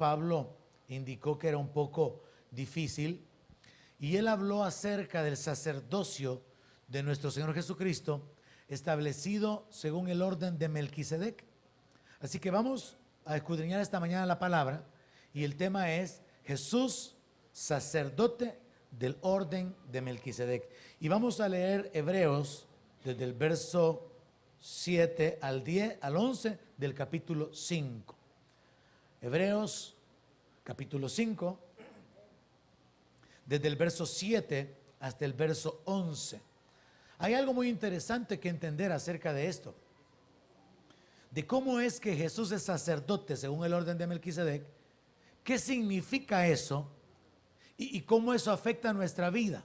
Pablo indicó que era un poco difícil, y él habló acerca del sacerdocio de nuestro Señor Jesucristo, establecido según el orden de Melquisedec. Así que vamos a escudriñar esta mañana la palabra, y el tema es Jesús, sacerdote del orden de Melquisedec. Y vamos a leer Hebreos desde el verso 7 al 10, al 11 del capítulo 5. Hebreos capítulo 5, desde el verso 7 hasta el verso 11. Hay algo muy interesante que entender acerca de esto, de cómo es que Jesús es sacerdote según el orden de Melquisedec, qué significa eso y cómo eso afecta a nuestra vida,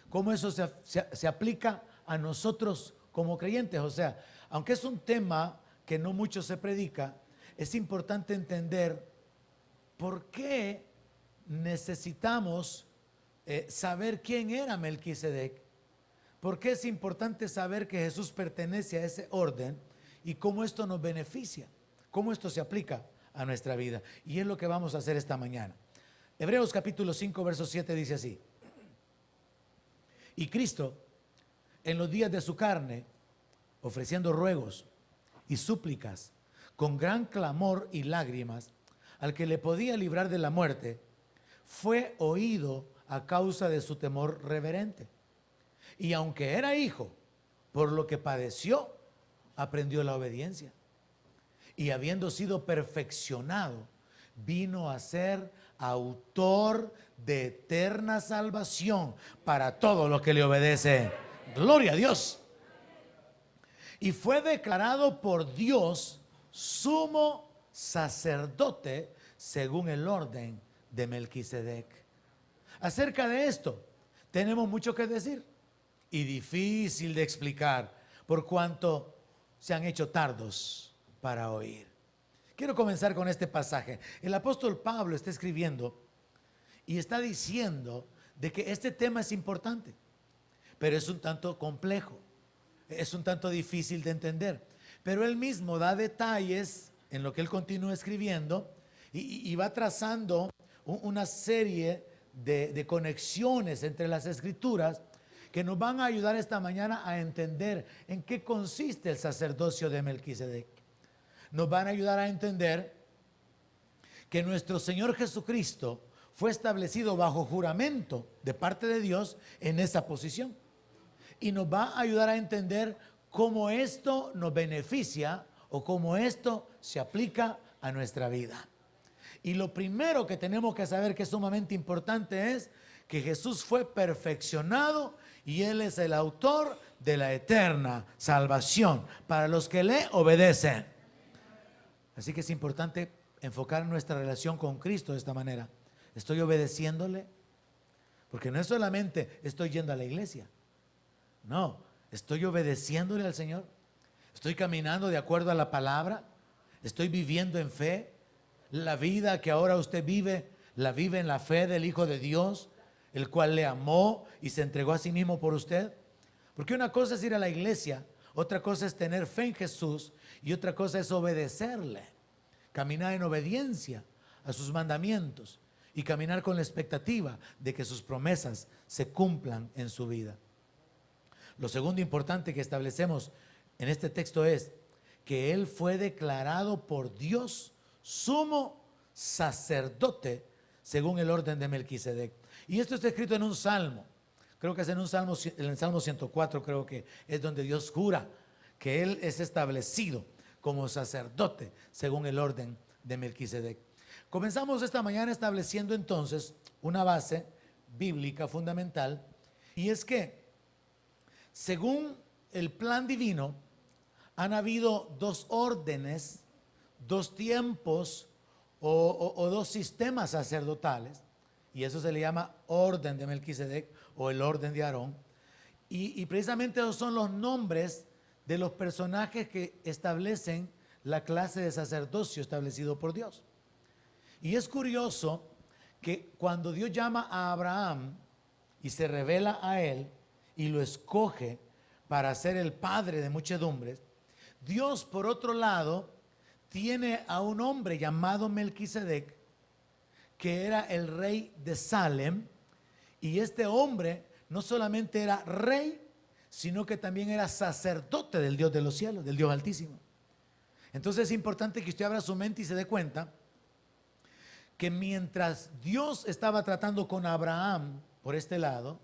cómo eso se aplica a nosotros como creyentes. O sea, aunque es un tema que no mucho se predica, es importante entender por qué necesitamos saber quién era Melquisedec, por qué es importante saber que Jesús pertenece a ese orden y cómo esto nos beneficia, cómo esto se aplica a nuestra vida. Y es lo que vamos a hacer esta mañana. Hebreos capítulo 5, verso 7 dice así: y Cristo, en los días de su carne, ofreciendo ruegos y súplicas con gran clamor y lágrimas al que le podía librar de la muerte, fue oído a causa de su temor reverente. Y aunque era hijo, por lo que padeció, aprendió la obediencia. Y habiendo sido perfeccionado, vino a ser autor de eterna salvación para todos los que le obedecen. Gloria a Dios. Y fue declarado por Dios sumo sacerdote según el orden de Melquisedec. Acerca de esto tenemos mucho que decir y difícil de explicar, por cuanto se han hecho tardos para oír. Quiero comenzar con este pasaje. El apóstol Pablo está escribiendo y está diciendo de que este tema es importante, pero es un tanto complejo, es un tanto difícil de entender. Pero él mismo da detalles en lo que él continúa escribiendo y va trazando una serie de conexiones entre las escrituras que nos van a ayudar esta mañana a entender en qué consiste el sacerdocio de Melquisedec. Nos van a ayudar a entender que nuestro Señor Jesucristo fue establecido bajo juramento de parte de Dios en esa posición. Y nos va a ayudar a entender cómo esto nos beneficia o cómo esto se aplica a nuestra vida. Y lo primero que tenemos que saber, que es sumamente importante, es que Jesús fue perfeccionado y Él es el autor de la eterna salvación para los que le obedecen. Así que es importante enfocar nuestra relación con Cristo de esta manera. ¿Estoy obedeciéndole? Porque no es solamente estoy yendo a la iglesia. No, estoy obedeciéndole al Señor. Estoy caminando de acuerdo a la palabra. Estoy viviendo en fe. La vida que ahora usted vive, la vive en la fe del Hijo de Dios, el cual le amó y se entregó a sí mismo por usted. Porque una cosa es ir a la iglesia, otra cosa es tener fe en Jesús y otra cosa es obedecerle, caminar en obediencia a sus mandamientos y caminar con la expectativa de que sus promesas se cumplan en su vida. Lo segundo importante que establecemos en este texto es que Él fue declarado por Dios sumo sacerdote según el orden de Melquisedec. Y esto está escrito en un salmo. Creo que es en el Salmo 104, creo que es donde Dios jura que Él es establecido como sacerdote según el orden de Melquisedec. Comenzamos esta mañana estableciendo entonces una base bíblica fundamental, y es que según el plan divino han habido dos órdenes, dos tiempos o dos sistemas sacerdotales, y eso se le llama orden de Melquisedec o el orden de Aarón, y precisamente esos son los nombres de los personajes que establecen la clase de sacerdocio establecido por Dios. Y es curioso que cuando Dios llama a Abraham y se revela a él y lo escoge para ser el padre de muchedumbres, Dios por otro lado tiene a un hombre llamado Melquisedec que era el rey de Salem, y este hombre no solamente era rey, sino que también era sacerdote del Dios de los cielos, del Dios Altísimo. Entonces es importante que usted abra su mente y se dé cuenta que mientras Dios estaba tratando con Abraham por este lado,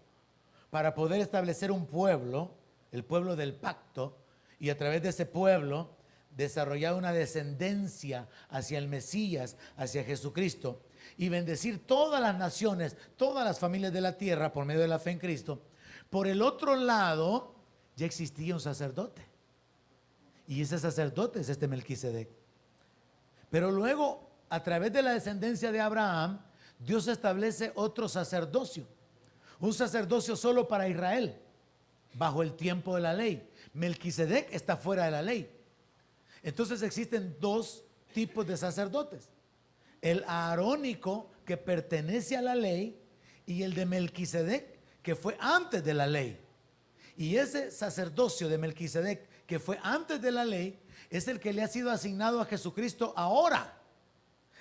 para poder establecer un pueblo, el pueblo del pacto, y a través de ese pueblo desarrollar una descendencia hacia el Mesías, hacia Jesucristo, y bendecir todas las naciones, todas las familias de la tierra por medio de la fe en Cristo. Por el otro lado, ya existía un sacerdote. Y ese sacerdote es este Melquisedec. Pero luego, a través de la descendencia de Abraham, Dios establece otro sacerdocio. Un sacerdocio solo para Israel, bajo el tiempo de la ley. Melquisedec está fuera de la ley. Entonces existen dos tipos de sacerdotes. El arónico, que pertenece a la ley, y el de Melquisedec, que fue antes de la ley. Y ese sacerdocio de Melquisedec, que fue antes de la ley, es el que le ha sido asignado a Jesucristo ahora.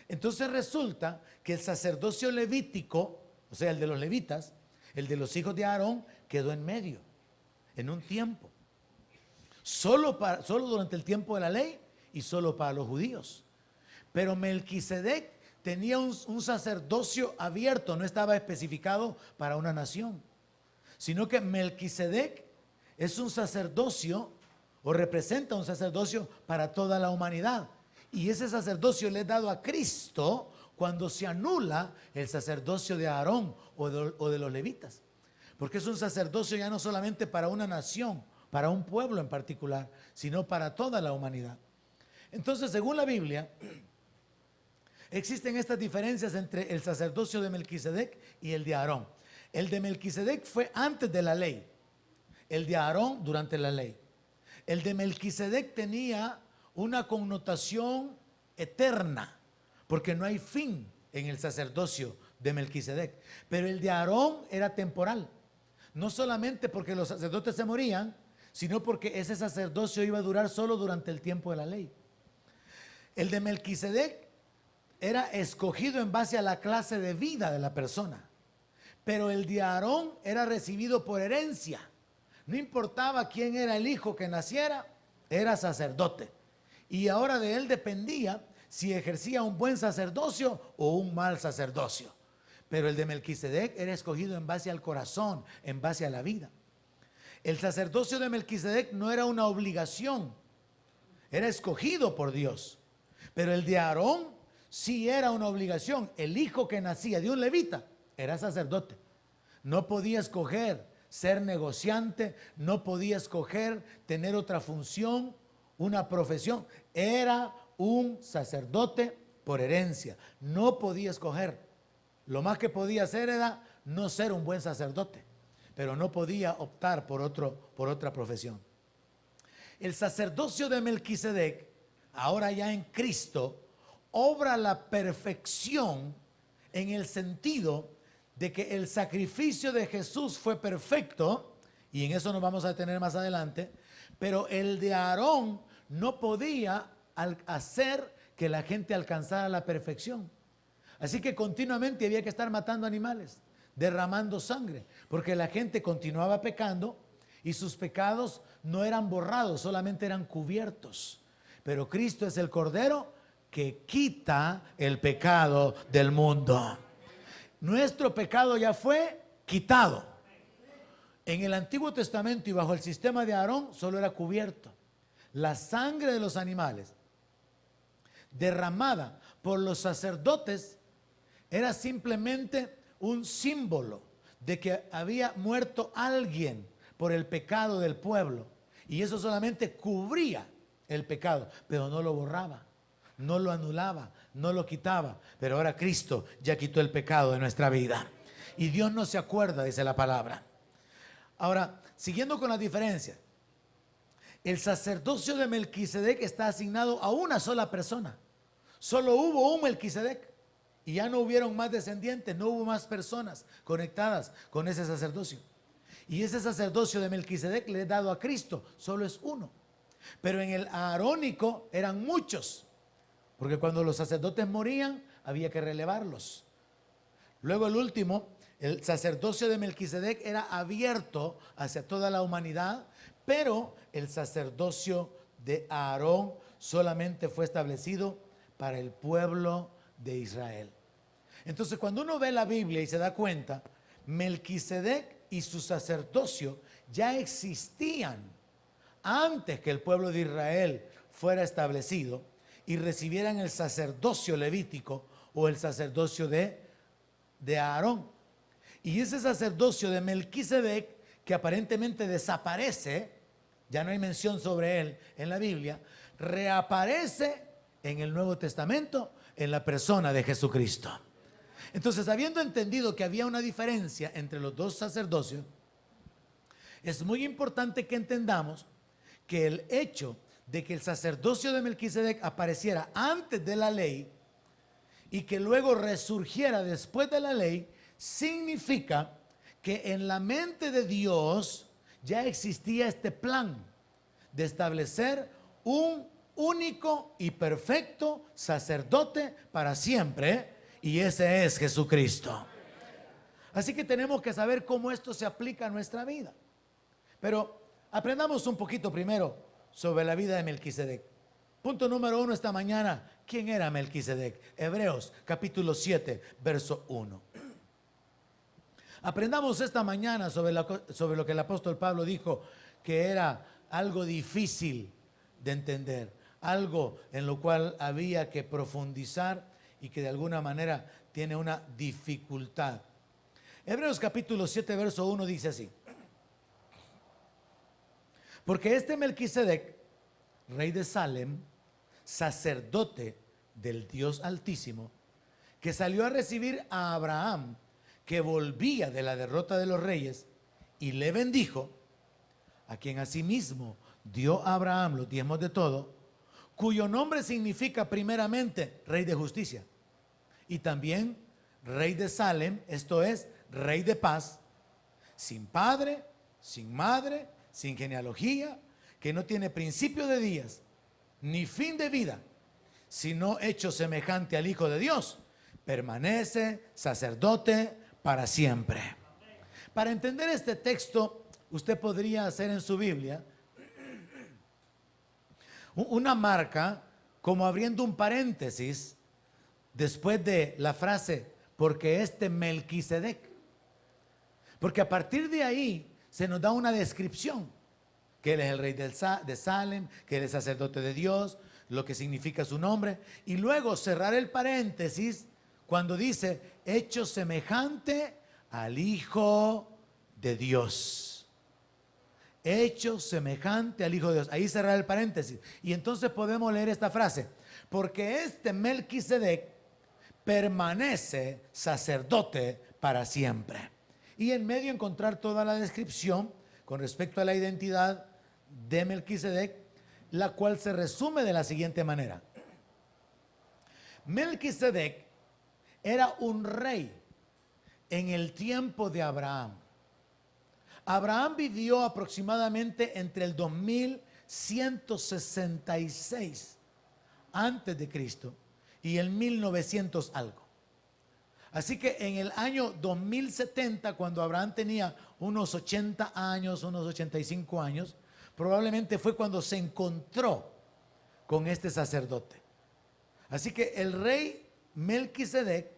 Entonces resulta que el sacerdocio levítico, o sea, el de los levitas, el de los hijos de Aarón, quedó en medio, en un tiempo. Solo durante el tiempo de la ley y solo para los judíos. Pero Melquisedec tenía un sacerdocio abierto, no estaba especificado para una nación, sino que Melquisedec es un sacerdocio, o representa un sacerdocio para toda la humanidad. Y ese sacerdocio le es dado a Cristo cuando se anula el sacerdocio de Aarón o de los levitas. Porque es un sacerdocio ya no solamente para una nación, para un pueblo en particular, sino para toda la humanidad. Entonces, según la Biblia, existen estas diferencias entre el sacerdocio de Melquisedec y el de Aarón. El de Melquisedec fue antes de la ley, el de Aarón durante la ley. El de Melquisedec tenía una connotación eterna, porque no hay fin en el sacerdocio de Melquisedec. Pero el de Aarón era temporal, no solamente porque los sacerdotes se morían, sino porque ese sacerdocio iba a durar solo durante el tiempo de la ley. El de Melquisedec era escogido en base a la clase de vida de la persona, pero el de Aarón era recibido por herencia. No importaba quién era el hijo que naciera, era sacerdote. Y ahora de él dependía si ejercía un buen sacerdocio o un mal sacerdocio. Pero el de Melquisedec era escogido en base al corazón, en base a la vida. El sacerdocio de Melquisedec no era una obligación, era escogido por Dios. Pero el de Aarón sí era una obligación. El hijo que nacía de un levita era sacerdote. No podía escoger ser negociante, no podía escoger tener otra función, una profesión. Era un sacerdote por herencia. No podía escoger. Lo más que podía hacer era no ser un buen sacerdote, pero no podía optar por otra profesión. El sacerdocio de Melquisedec, ahora ya en Cristo, obra la perfección en el sentido de que el sacrificio de Jesús fue perfecto, y en eso nos vamos a detener más adelante, pero el de Aarón no podía hacer que la gente alcanzara la perfección. Así que continuamente había que estar matando animales, derramando sangre, porque la gente continuaba pecando y sus pecados no eran borrados, solamente eran cubiertos. Pero Cristo es el Cordero que quita el pecado del mundo. Nuestro pecado ya fue quitado. En el Antiguo Testamento y bajo el sistema de Aarón solo era cubierto. La sangre de los animales derramada por los sacerdotes era simplemente un símbolo de que había muerto alguien por el pecado del pueblo. Y eso solamente cubría el pecado, pero no lo borraba, no lo anulaba, no lo quitaba. Pero ahora Cristo ya quitó el pecado de nuestra vida. Y Dios no se acuerda, dice la palabra. Ahora, siguiendo con las diferencias, el sacerdocio de Melquisedec está asignado a una sola persona. Solo hubo un Melquisedec y ya no hubieron más descendientes, no hubo más personas conectadas con ese sacerdocio. Y ese sacerdocio de Melquisedec le he dado a Cristo, solo es uno. Pero en el arónico eran muchos, porque cuando los sacerdotes morían había que relevarlos. Luego el último, el sacerdocio de Melquisedec era abierto hacia toda la humanidad, pero el sacerdocio de Aarón solamente fue establecido para el pueblo de Israel. Entonces, cuando uno ve la Biblia y se da cuenta, Melquisedec y su sacerdocio ya existían antes que el pueblo de Israel fuera establecido y recibieran el sacerdocio levítico o el sacerdocio de Aarón. Y ese sacerdocio de Melquisedec, que aparentemente desaparece, ya no hay mención sobre él en la Biblia, reaparece en el Nuevo Testamento en la persona de Jesucristo. Entonces, habiendo entendido que había una diferencia entre los dos sacerdocios, es muy importante que entendamos que el hecho de que el sacerdocio de Melquisedec apareciera antes de la ley y que luego resurgiera después de la ley, significa que en la mente de Dios ya existía este plan de establecer un único y perfecto sacerdote para siempre, y ese es Jesucristo. Así que tenemos que saber cómo esto se aplica a nuestra vida. Pero aprendamos un poquito primero sobre la vida de Melquisedec. Punto número 1 esta mañana: ¿quién era Melquisedec? Hebreos capítulo 7, verso 1. Aprendamos esta mañana sobre lo que el apóstol Pablo dijo que era algo difícil de entender, algo en lo cual había que profundizar y que de alguna manera tiene una dificultad. Hebreos capítulo 7, verso 1 dice así: porque este Melquisedec, rey de Salem, sacerdote del Dios Altísimo, que salió a recibir a Abraham, que volvía de la derrota de los reyes, y le bendijo, a quien asimismo dio a Abraham los diezmos de todo, cuyo nombre significa primeramente rey de justicia, y también rey de Salem, esto es, rey de paz, sin padre, sin madre, sin genealogía, que no tiene principio de días, ni fin de vida, sino hecho semejante al Hijo de Dios, permanece sacerdote para siempre. Para entender este texto, usted podría hacer en su Biblia una marca como abriendo un paréntesis después de la frase, porque este Melquisedec. Porque a partir de ahí se nos da una descripción, que él es el rey de Salem, que él es sacerdote de Dios, lo que significa su nombre, y luego cerrar el paréntesis cuando dice, hecho semejante al Hijo de Dios. Hecho semejante al Hijo de Dios. Ahí cerrar el paréntesis. Y entonces podemos leer esta frase, porque este Melquisedec permanece sacerdote para siempre. Y en medio encontrar toda la descripción con respecto a la identidad de Melquisedec, la cual se resume de la siguiente manera. Melquisedec era un rey en el tiempo de Abraham. Abraham vivió aproximadamente entre el 2166 antes de Cristo y el 1900 algo. Así que en el año 2070, cuando Abraham tenía unos 80 años, unos 85 años, probablemente fue cuando se encontró con este sacerdote. Así que el rey Melquisedec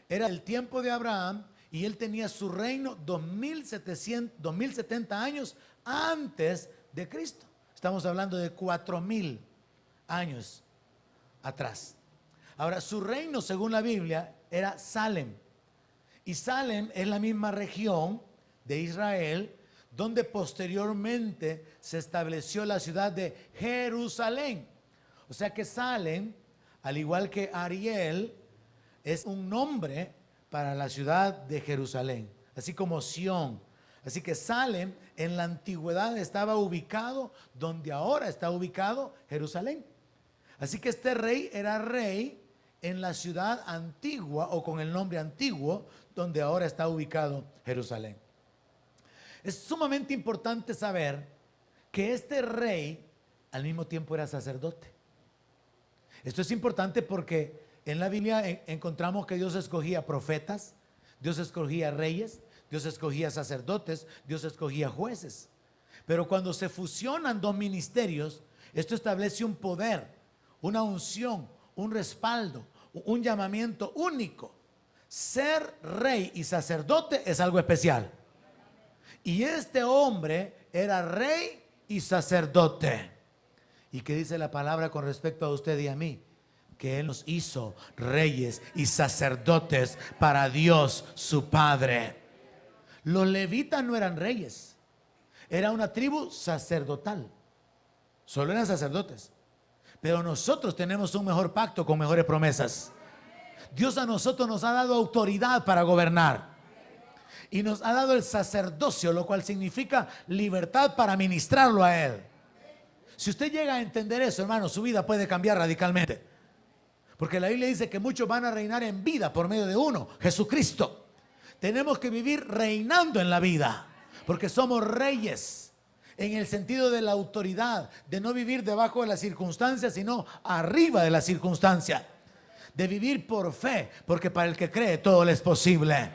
era el tiempo de Abraham y él tenía su reino 2070 años antes de Cristo. Estamos hablando de 4000 años atrás. Ahora, su reino, según la Biblia, era Salem. Y Salem es la misma región de Israel donde posteriormente se estableció la ciudad de Jerusalén. O sea que Salem, al igual que Ariel, es un nombre para la ciudad de Jerusalén, así como Sión. Así que Salem en la antigüedad estaba ubicado donde ahora está ubicado Jerusalén. Así que este rey era rey en la ciudad antigua o con el nombre antiguo donde ahora está ubicado Jerusalén. Es sumamente importante saber que este rey al mismo tiempo era sacerdote. Esto es importante porque en la Biblia encontramos que Dios escogía profetas, Dios escogía reyes, Dios escogía sacerdotes, Dios escogía jueces. Pero cuando se fusionan dos ministerios, esto establece un poder, una unción, un respaldo, un llamamiento único. Ser rey y sacerdote es algo especial. Y este hombre era rey y sacerdote. ¿Y qué dice la palabra con respecto a usted y a mí? Que Él nos hizo reyes y sacerdotes para Dios su Padre. Los levitas no eran reyes, era una tribu sacerdotal, solo eran sacerdotes. Pero nosotros tenemos un mejor pacto con mejores promesas. Dios a nosotros nos ha dado autoridad para gobernar y nos ha dado el sacerdocio, lo cual significa libertad para ministrarlo a Él. Si usted llega a entender eso, hermano, su vida puede cambiar radicalmente. Porque la Biblia dice que muchos van a reinar en vida por medio de uno, Jesucristo. Tenemos que vivir reinando en la vida, porque somos reyes en el sentido de la autoridad, de no vivir debajo de las circunstancias, sino arriba de las circunstancias. De vivir por fe, porque para el que cree todo le es posible.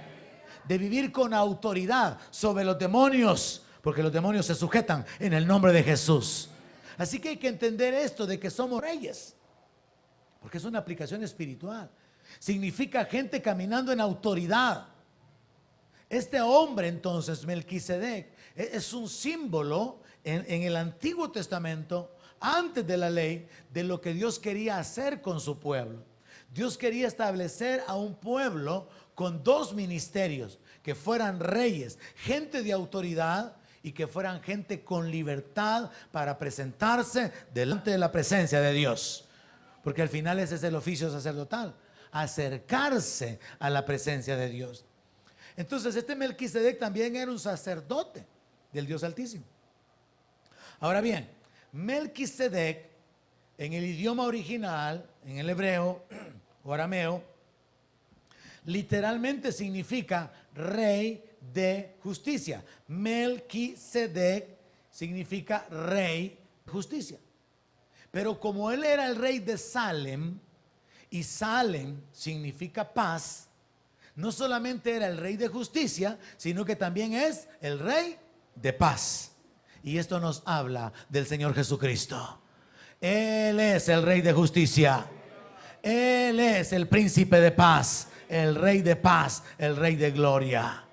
De vivir con autoridad sobre los demonios, porque los demonios se sujetan en el nombre de Jesús. Así que hay que entender esto de que somos reyes, porque es una aplicación espiritual. Significa gente caminando en autoridad. Este hombre entonces, Melquisedec, es un símbolo en el Antiguo Testamento, antes de la ley, de lo que Dios quería hacer con su pueblo. Dios quería establecer a un pueblo con dos ministerios, que fueran reyes, gente de autoridad, y que fueran gente con libertad para presentarse delante de la presencia de Dios. Porque al final ese es el oficio sacerdotal, acercarse a la presencia de Dios. Entonces este Melquisedec también era un sacerdote del Dios Altísimo. Ahora bien, Melquisedec en el idioma original, en el hebreo o arameo, literalmente significa rey de justicia. Melquisedec significa rey de justicia. Pero como él era el rey de Salem, y Salem significa paz, no solamente era el rey de justicia, sino que también es el rey de paz. Y esto nos habla del Señor Jesucristo. Él es el rey de justicia. Él es el príncipe de paz, el rey de paz, el rey de gloria.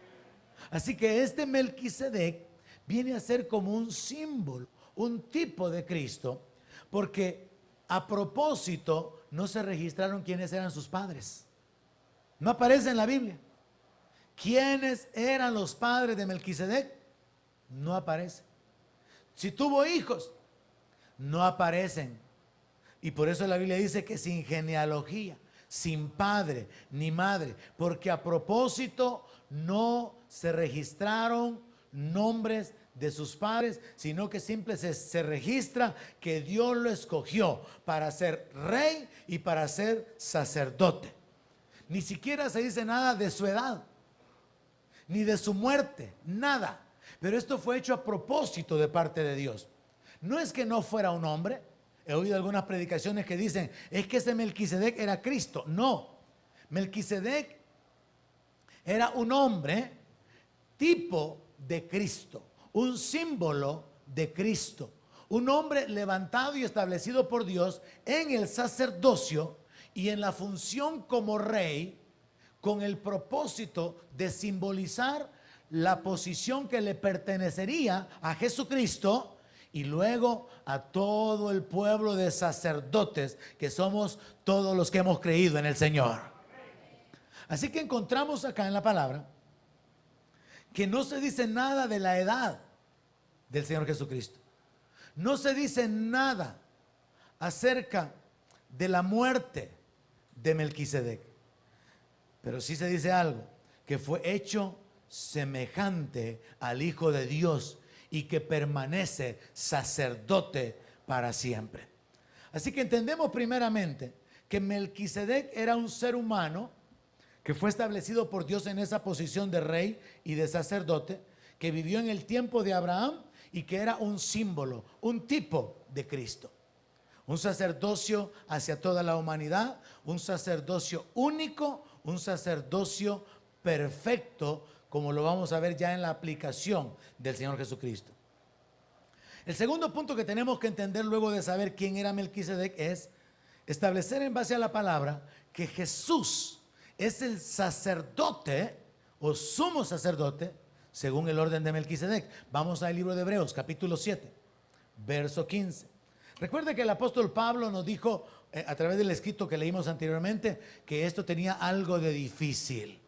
Así que este Melquisedec viene a ser como un símbolo, un tipo de Cristo, porque a propósito no se registraron quiénes eran sus padres. No aparece en la Biblia. ¿Quiénes eran los padres de Melquisedec? No aparece. Si tuvo hijos, no aparecen. Y por eso la Biblia dice que sin genealogía, sin padre ni madre, porque a propósito no se registraron nombres de sus padres, sino que simplemente se registra que Dios lo escogió para ser rey y para ser sacerdote. Ni siquiera se dice nada de su edad, ni de su muerte, nada. Pero esto fue hecho a propósito de parte de Dios. No es que no fuera un hombre. He oído algunas predicaciones que dicen, es que ese Melquisedec era Cristo. No, Melquisedec era un hombre tipo de Cristo, un símbolo de Cristo, un hombre levantado y establecido por Dios en el sacerdocio y en la función como rey, con el propósito de simbolizar la posición que le pertenecería a Jesucristo y luego a todo el pueblo de sacerdotes, que somos todos los que hemos creído en el Señor. Así que encontramos acá en la palabra que no se dice nada de la edad del Señor Jesucristo. No se dice nada acerca de la muerte de Melquisedec. Pero sí se dice algo, que fue hecho semejante al Hijo de Dios y que permanece sacerdote para siempre. Así que entendemos primeramente que Melquisedec era un ser humano que fue establecido por Dios en esa posición de rey y de sacerdote, que vivió en el tiempo de Abraham y que era un símbolo, un tipo de Cristo. Un sacerdocio hacia toda la humanidad, un sacerdocio único, un sacerdocio perfecto, como lo vamos a ver ya en la aplicación del Señor Jesucristo. El segundo punto que tenemos que entender luego de saber quién era Melquisedec es establecer en base a la palabra que Jesús es el sacerdote o sumo sacerdote según el orden de Melquisedec. Vamos al libro de Hebreos, capítulo 7, verso 15. Recuerde que el apóstol Pablo nos dijo a través del escrito que leímos anteriormente que esto tenía algo de difícil.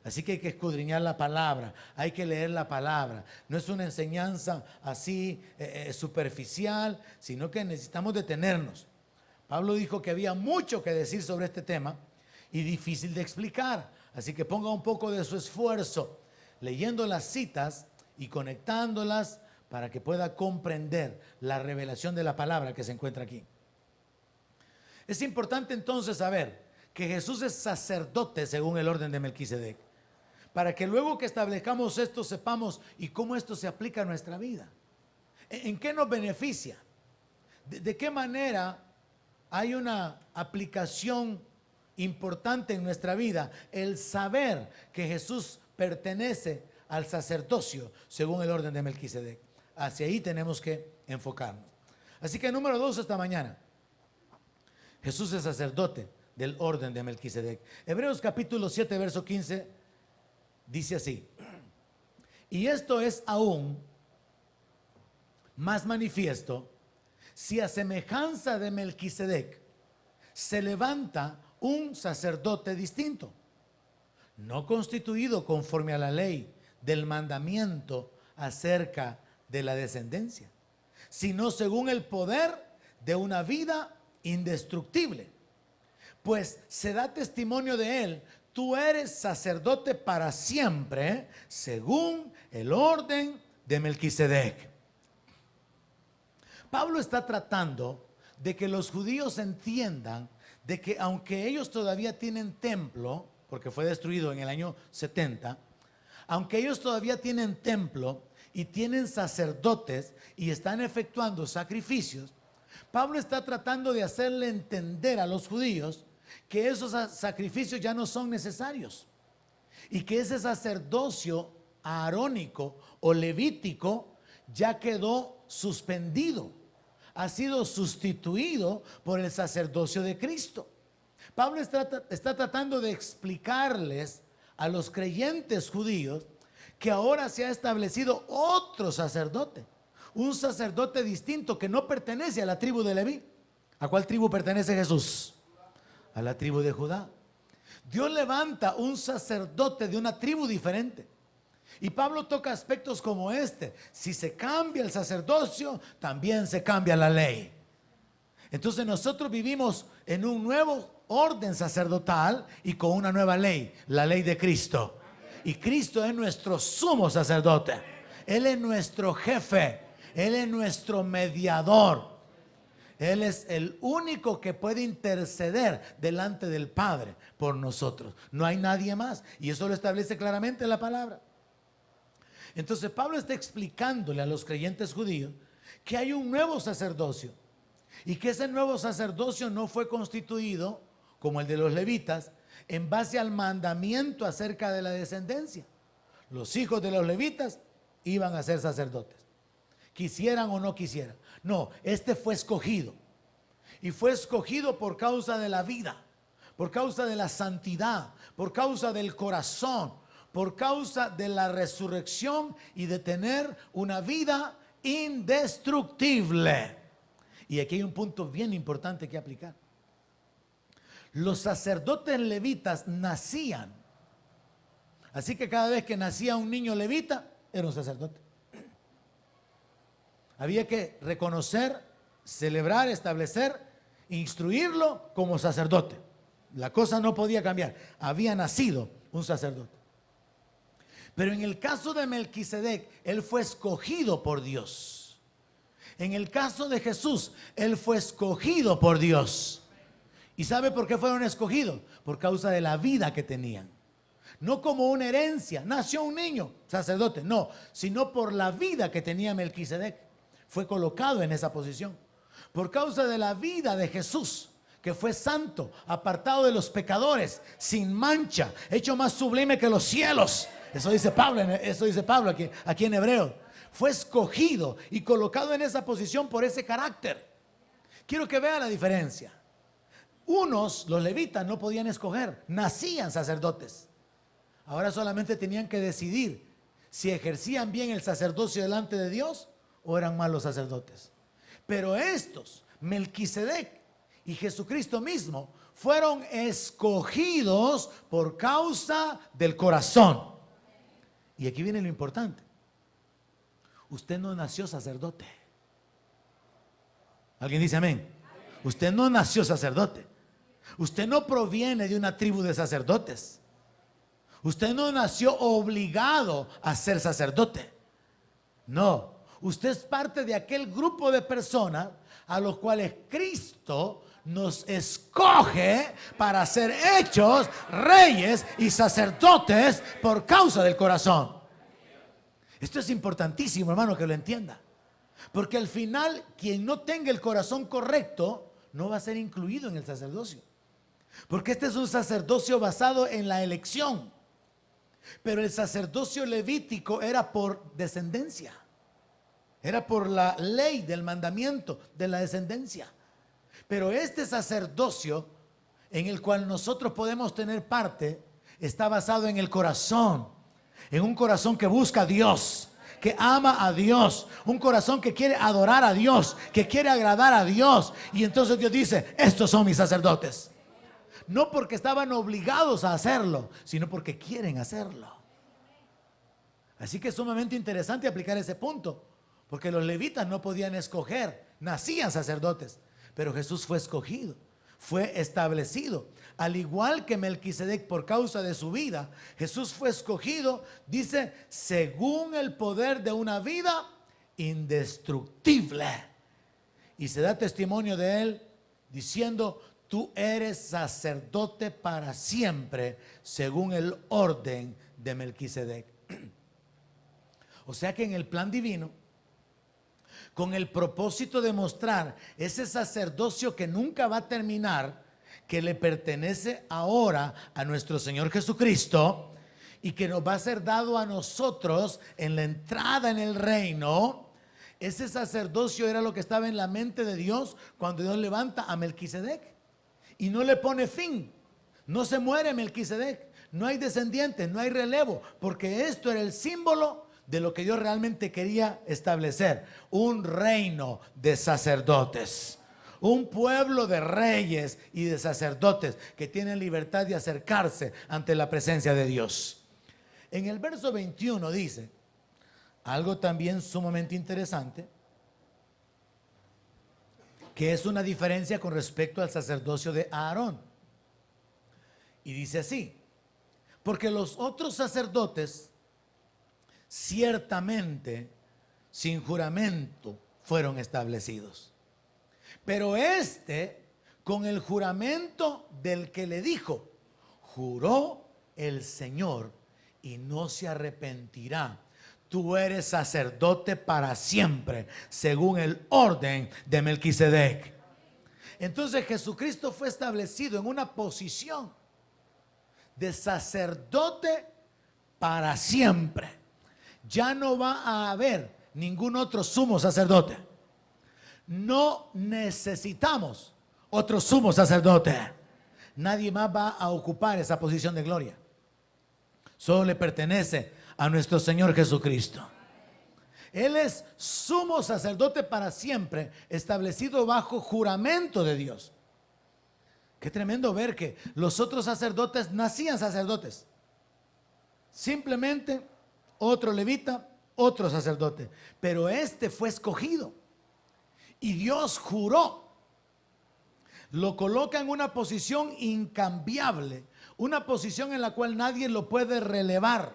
Así que hay que escudriñar la palabra, hay que leer la palabra. No es una enseñanza así superficial, sino que necesitamos detenernos. Pablo dijo que había mucho que decir sobre este tema y difícil de explicar. Así que ponga un poco de su esfuerzo leyendo las citas y conectándolas para que pueda comprender la revelación de la palabra que se encuentra aquí. Es importante entonces saber que Jesús es sacerdote según el orden de Melquisedec, para que luego que establezcamos esto sepamos y cómo esto se aplica a nuestra vida. ¿En qué nos beneficia? ¿De qué manera hay una aplicación importante en nuestra vida el saber que Jesús pertenece al sacerdocio según el orden de Melquisedec? Hacia ahí tenemos que enfocarnos. Así que número 2 esta mañana, Jesús es sacerdote del orden de Melquisedec. Hebreos capítulo 7 verso 15 dice así: y esto es aún más manifiesto si a semejanza de Melquisedec se levanta un sacerdote distinto, no constituido conforme a la ley del mandamiento acerca de la descendencia, sino según el poder de una vida indestructible. Pues se da testimonio de él: tú eres sacerdote para siempre, según el orden de Melquisedec. Pablo está tratando de que los judíos entiendan de que aunque ellos todavía tienen templo, porque fue destruido en el año 70, aunque ellos todavía tienen templo y tienen sacerdotes y están efectuando sacrificios, Pablo está tratando de hacerle entender a los judíos que esos sacrificios ya no son necesarios y que ese sacerdocio arónico o levítico ya quedó suspendido, ha sido sustituido por el sacerdocio de Cristo. Pablo está tratando de explicarles a los creyentes judíos que ahora se ha establecido otro sacerdote, un sacerdote distinto que no pertenece a la tribu de Leví. ¿A cuál tribu pertenece Jesús? A la tribu de Judá. Dios levanta un sacerdote de una tribu diferente. Y Pablo toca aspectos como este: si se cambia el sacerdocio, también se cambia la ley. Entonces nosotros vivimos en un nuevo orden sacerdotal y con una nueva ley, la ley de Cristo. Y Cristo es nuestro sumo sacerdote. Él es nuestro jefe. Él es nuestro mediador. Él es el único que puede interceder delante del Padre por nosotros. No hay nadie más. Y eso lo establece claramente la palabra. Entonces Pablo está explicándole a los creyentes judíos que hay un nuevo sacerdocio y que ese nuevo sacerdocio no fue constituido como el de los levitas en base al mandamiento acerca de la descendencia. Los hijos de los levitas iban a ser sacerdotes, quisieran o no quisieran. No, este fue escogido, y fue escogido por causa de la vida, por causa de la santidad, por causa del corazón, por causa de la resurrección y de tener una vida indestructible. Y aquí hay un punto bien importante que aplicar. Los sacerdotes levitas nacían, así que cada vez que nacía un niño levita, era un sacerdote. Había que reconocer, celebrar, establecer, instruirlo como sacerdote. La cosa no podía cambiar. Había nacido un sacerdote. Pero en el caso de Melquisedec, él fue escogido por Dios. En el caso de Jesús, él fue escogido por Dios. ¿Y sabe por qué fueron escogidos? Por causa de la vida que tenían. No como una herencia, nació un niño, sacerdote, no, sino por la vida que tenía Melquisedec. Fue colocado en esa posición. Por causa de la vida de Jesús, que fue santo, apartado de los pecadores, sin mancha, hecho más sublime que los cielos. Eso dice Pablo aquí en Hebreos. Fue escogido y colocado en esa posición por ese carácter. Quiero que vea la diferencia. Unos, los levitas, no podían escoger, nacían sacerdotes. Ahora solamente tenían que decidir si ejercían bien el sacerdocio delante de Dios o eran malos sacerdotes. Pero estos, Melquisedec y Jesucristo mismo, fueron escogidos por causa del corazón. Y aquí viene lo importante. Usted no nació sacerdote. ¿Alguien dice amén? Usted no nació sacerdote. Usted no proviene de una tribu de sacerdotes. Usted no nació obligado a ser sacerdote. No, usted es parte de aquel grupo de personas a los cuales Cristo nos escoge para ser hechos reyes y sacerdotes por causa del corazón. Esto es importantísimo, hermano, que lo entienda. Porque al final, quien no tenga el corazón correcto no va a ser incluido en el sacerdocio. Porque este es un sacerdocio basado en la elección. Pero el sacerdocio levítico era por descendencia. Era por la ley del mandamiento de la descendencia. Pero este sacerdocio en el cual nosotros podemos tener parte está basado en el corazón. En un corazón que busca a Dios, que ama a Dios, un corazón que quiere adorar a Dios, que quiere agradar a Dios. Y entonces Dios dice, estos son mis sacerdotes. No porque estaban obligados a hacerlo, sino porque quieren hacerlo. Así que es sumamente interesante aplicar ese punto, porque los levitas no podían escoger, nacían sacerdotes, pero Jesús fue escogido, fue establecido. Al igual que Melquisedec por causa de su vida, Jesús fue escogido, dice, según el poder de una vida indestructible. Y se da testimonio de él diciendo, tú eres sacerdote para siempre, según el orden de Melquisedec. O sea que en el plan divino, con el propósito de mostrar ese sacerdocio que nunca va a terminar, que le pertenece ahora a nuestro Señor Jesucristo y que nos va a ser dado a nosotros en la entrada en el reino. Ese sacerdocio era lo que estaba en la mente de Dios cuando Dios levanta a Melquisedec y no le pone fin. No se muere Melquisedec, no hay descendientes, no hay relevo, porque esto era el símbolo de lo que Dios realmente quería establecer: un reino de sacerdotes, un pueblo de reyes y de sacerdotes que tienen libertad de acercarse ante la presencia de Dios. En el verso 21 dice algo también sumamente interesante, que es una diferencia con respecto al sacerdocio de Aarón. Y dice así: porque los otros sacerdotes ciertamente sin juramento fueron establecidos, pero este con el juramento del que le dijo, juró el Señor y no se arrepentirá, tú eres sacerdote para siempre, según el orden de Melquisedec. Entonces Jesucristo fue establecido en una posición de sacerdote para siempre. Ya no va a haber ningún otro sumo sacerdote. No necesitamos otro sumo sacerdote. Nadie más va a ocupar esa posición de gloria. Solo le pertenece a nuestro Señor Jesucristo. Él es sumo sacerdote para siempre, establecido bajo juramento de Dios. Qué tremendo ver que los otros sacerdotes nacían sacerdotes. Simplemente otro levita, otro sacerdote. Pero este fue escogido. Y Dios juró. Lo coloca en una posición incambiable. Una posición en la cual nadie lo puede relevar.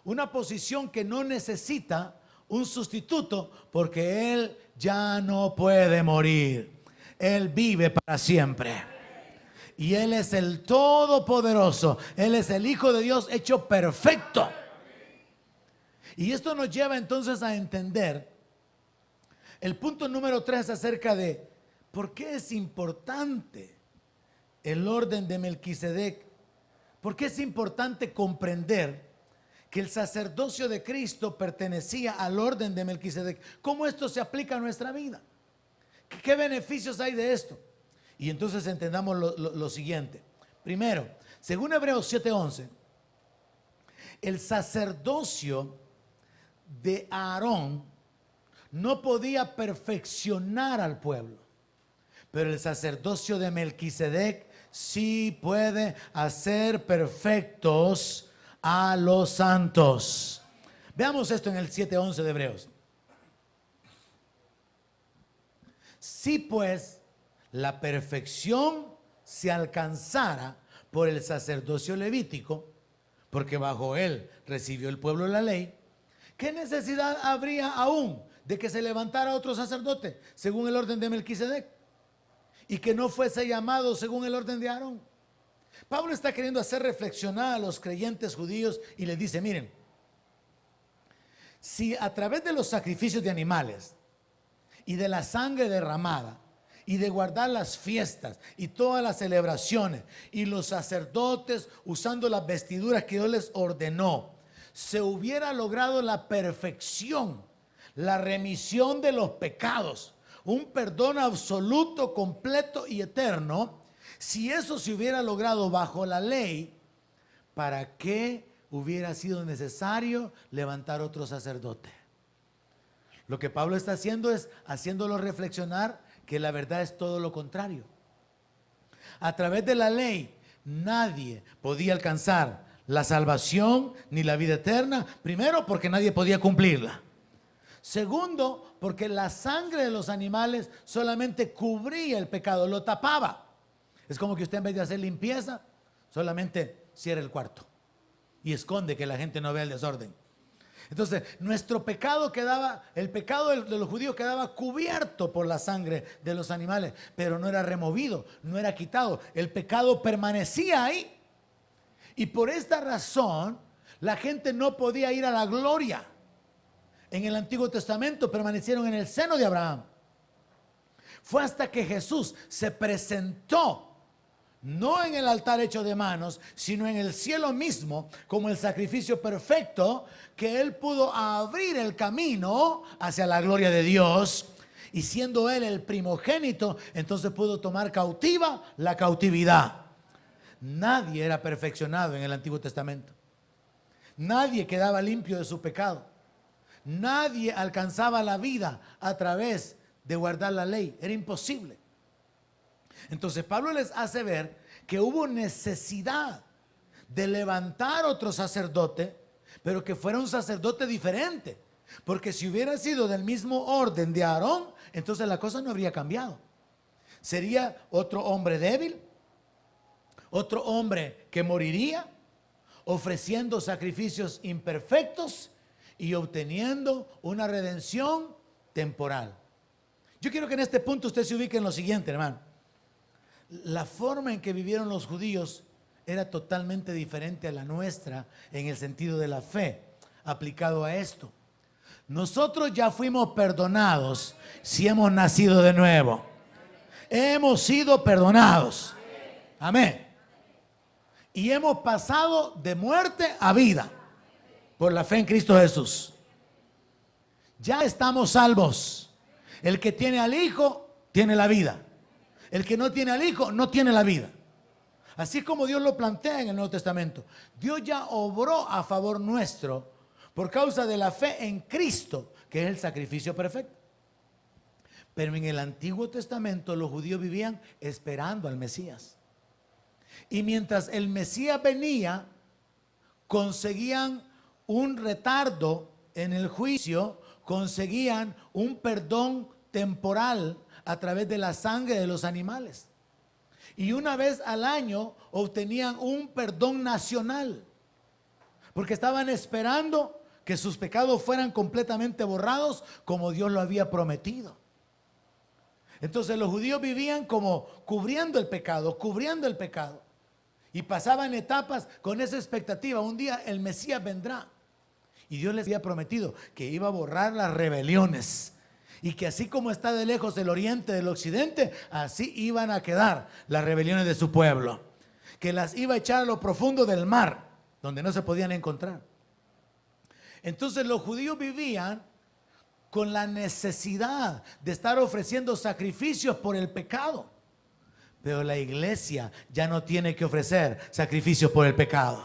Una posición que no necesita un sustituto, porque Él ya no puede morir. Él vive para siempre. Y Él es el Todopoderoso. Él es el Hijo de Dios hecho perfecto. Y esto nos lleva entonces a entender el punto número 3 acerca de por qué es importante el orden de Melquisedec, porque es importante comprender que el sacerdocio de Cristo pertenecía al orden de Melquisedec. ¿Cómo esto se aplica a nuestra vida? ¿Qué beneficios hay de esto? Y entonces entendamos lo siguiente. Primero, según Hebreos 7:11, el sacerdocio de Aarón no podía perfeccionar al pueblo, pero el sacerdocio de Melquisedec sí puede hacer perfectos a los santos. Veamos esto en el 7:11 de Hebreos. Si pues la perfección se alcanzara por el sacerdocio levítico, porque bajo él recibió el pueblo la ley, ¿qué necesidad habría aún de que se levantara otro sacerdote según el orden de Melquisedec y que no fuese llamado según el orden de Aarón? Pablo está queriendo hacer reflexionar a los creyentes judíos y les dice, miren, si a través de los sacrificios de animales y de la sangre derramada y de guardar las fiestas y todas las celebraciones y los sacerdotes usando las vestiduras que Dios les ordenó, se hubiera logrado la perfección, la remisión de los pecados, un perdón absoluto, completo y eterno, si eso se hubiera logrado bajo la ley, ¿para qué hubiera sido necesario levantar otro sacerdote? Lo que Pablo está haciendo es haciéndolo reflexionar que la verdad es todo lo contrario. A través de la ley nadie podía alcanzar la salvación ni la vida eterna. Primero, porque nadie podía cumplirla. Segundo, porque la sangre de los animales solamente cubría el pecado, lo tapaba. Es como que usted en vez de hacer limpieza, solamente cierra el cuarto y esconde que la gente no vea el desorden. Entonces, nuestro pecado quedaba, el pecado de los judíos quedaba cubierto por la sangre de los animales, pero no era removido, no era quitado. El pecado permanecía ahí. Y por esta razón, la gente no podía ir a la gloria. En el Antiguo Testamento permanecieron en el seno de Abraham. Fue hasta que Jesús se presentó, no en el altar hecho de manos, sino en el cielo mismo, como el sacrificio perfecto, que Él pudo abrir el camino hacia la gloria de Dios. Y siendo Él el primogénito, entonces pudo tomar cautiva la cautividad. Nadie era perfeccionado en el Antiguo Testamento. Nadie quedaba limpio de su pecado. Nadie alcanzaba la vida a través de guardar la ley. Era imposible. Entonces Pablo les hace ver que hubo necesidad de levantar otro sacerdote, pero que fuera un sacerdote diferente. Porque si hubiera sido del mismo orden de Aarón, entonces la cosa no habría cambiado. Sería otro hombre débil, otro hombre que moriría, ofreciendo sacrificios imperfectos y obteniendo una redención temporal. Yo quiero que en este punto usted se ubique en lo siguiente, hermano. La forma en que vivieron los judíos era totalmente diferente a la nuestra en el sentido de la fe aplicado a esto. Nosotros ya fuimos perdonados si hemos nacido de nuevo. Hemos sido perdonados. Amén. Y hemos pasado de muerte a vida por la fe en Cristo Jesús. Ya estamos salvos. El que tiene al Hijo tiene la vida. El que no tiene al Hijo no tiene la vida. Así es como Dios lo plantea en el Nuevo Testamento. Dios ya obró a favor nuestro por causa de la fe en Cristo, que es el sacrificio perfecto. Pero en el Antiguo Testamento los judíos vivían esperando al Mesías. Y mientras el Mesías venía, conseguían un retardo en el juicio, conseguían un perdón temporal a través de la sangre de los animales. Y una vez al año obtenían un perdón nacional, porque estaban esperando que sus pecados fueran completamente borrados como Dios lo había prometido. Entonces los judíos vivían como cubriendo el pecado, y pasaban etapas con esa expectativa. Un día el Mesías vendrá y Dios les había prometido que iba a borrar las rebeliones Y que así como está de lejos el oriente del occidente, así iban a quedar las rebeliones de su pueblo. Que las iba a echar a lo profundo del mar, donde no se podían encontrar. Entonces los judíos vivían con la necesidad de estar ofreciendo sacrificios por el pecado. Pero la iglesia ya no tiene que ofrecer sacrificios por el pecado.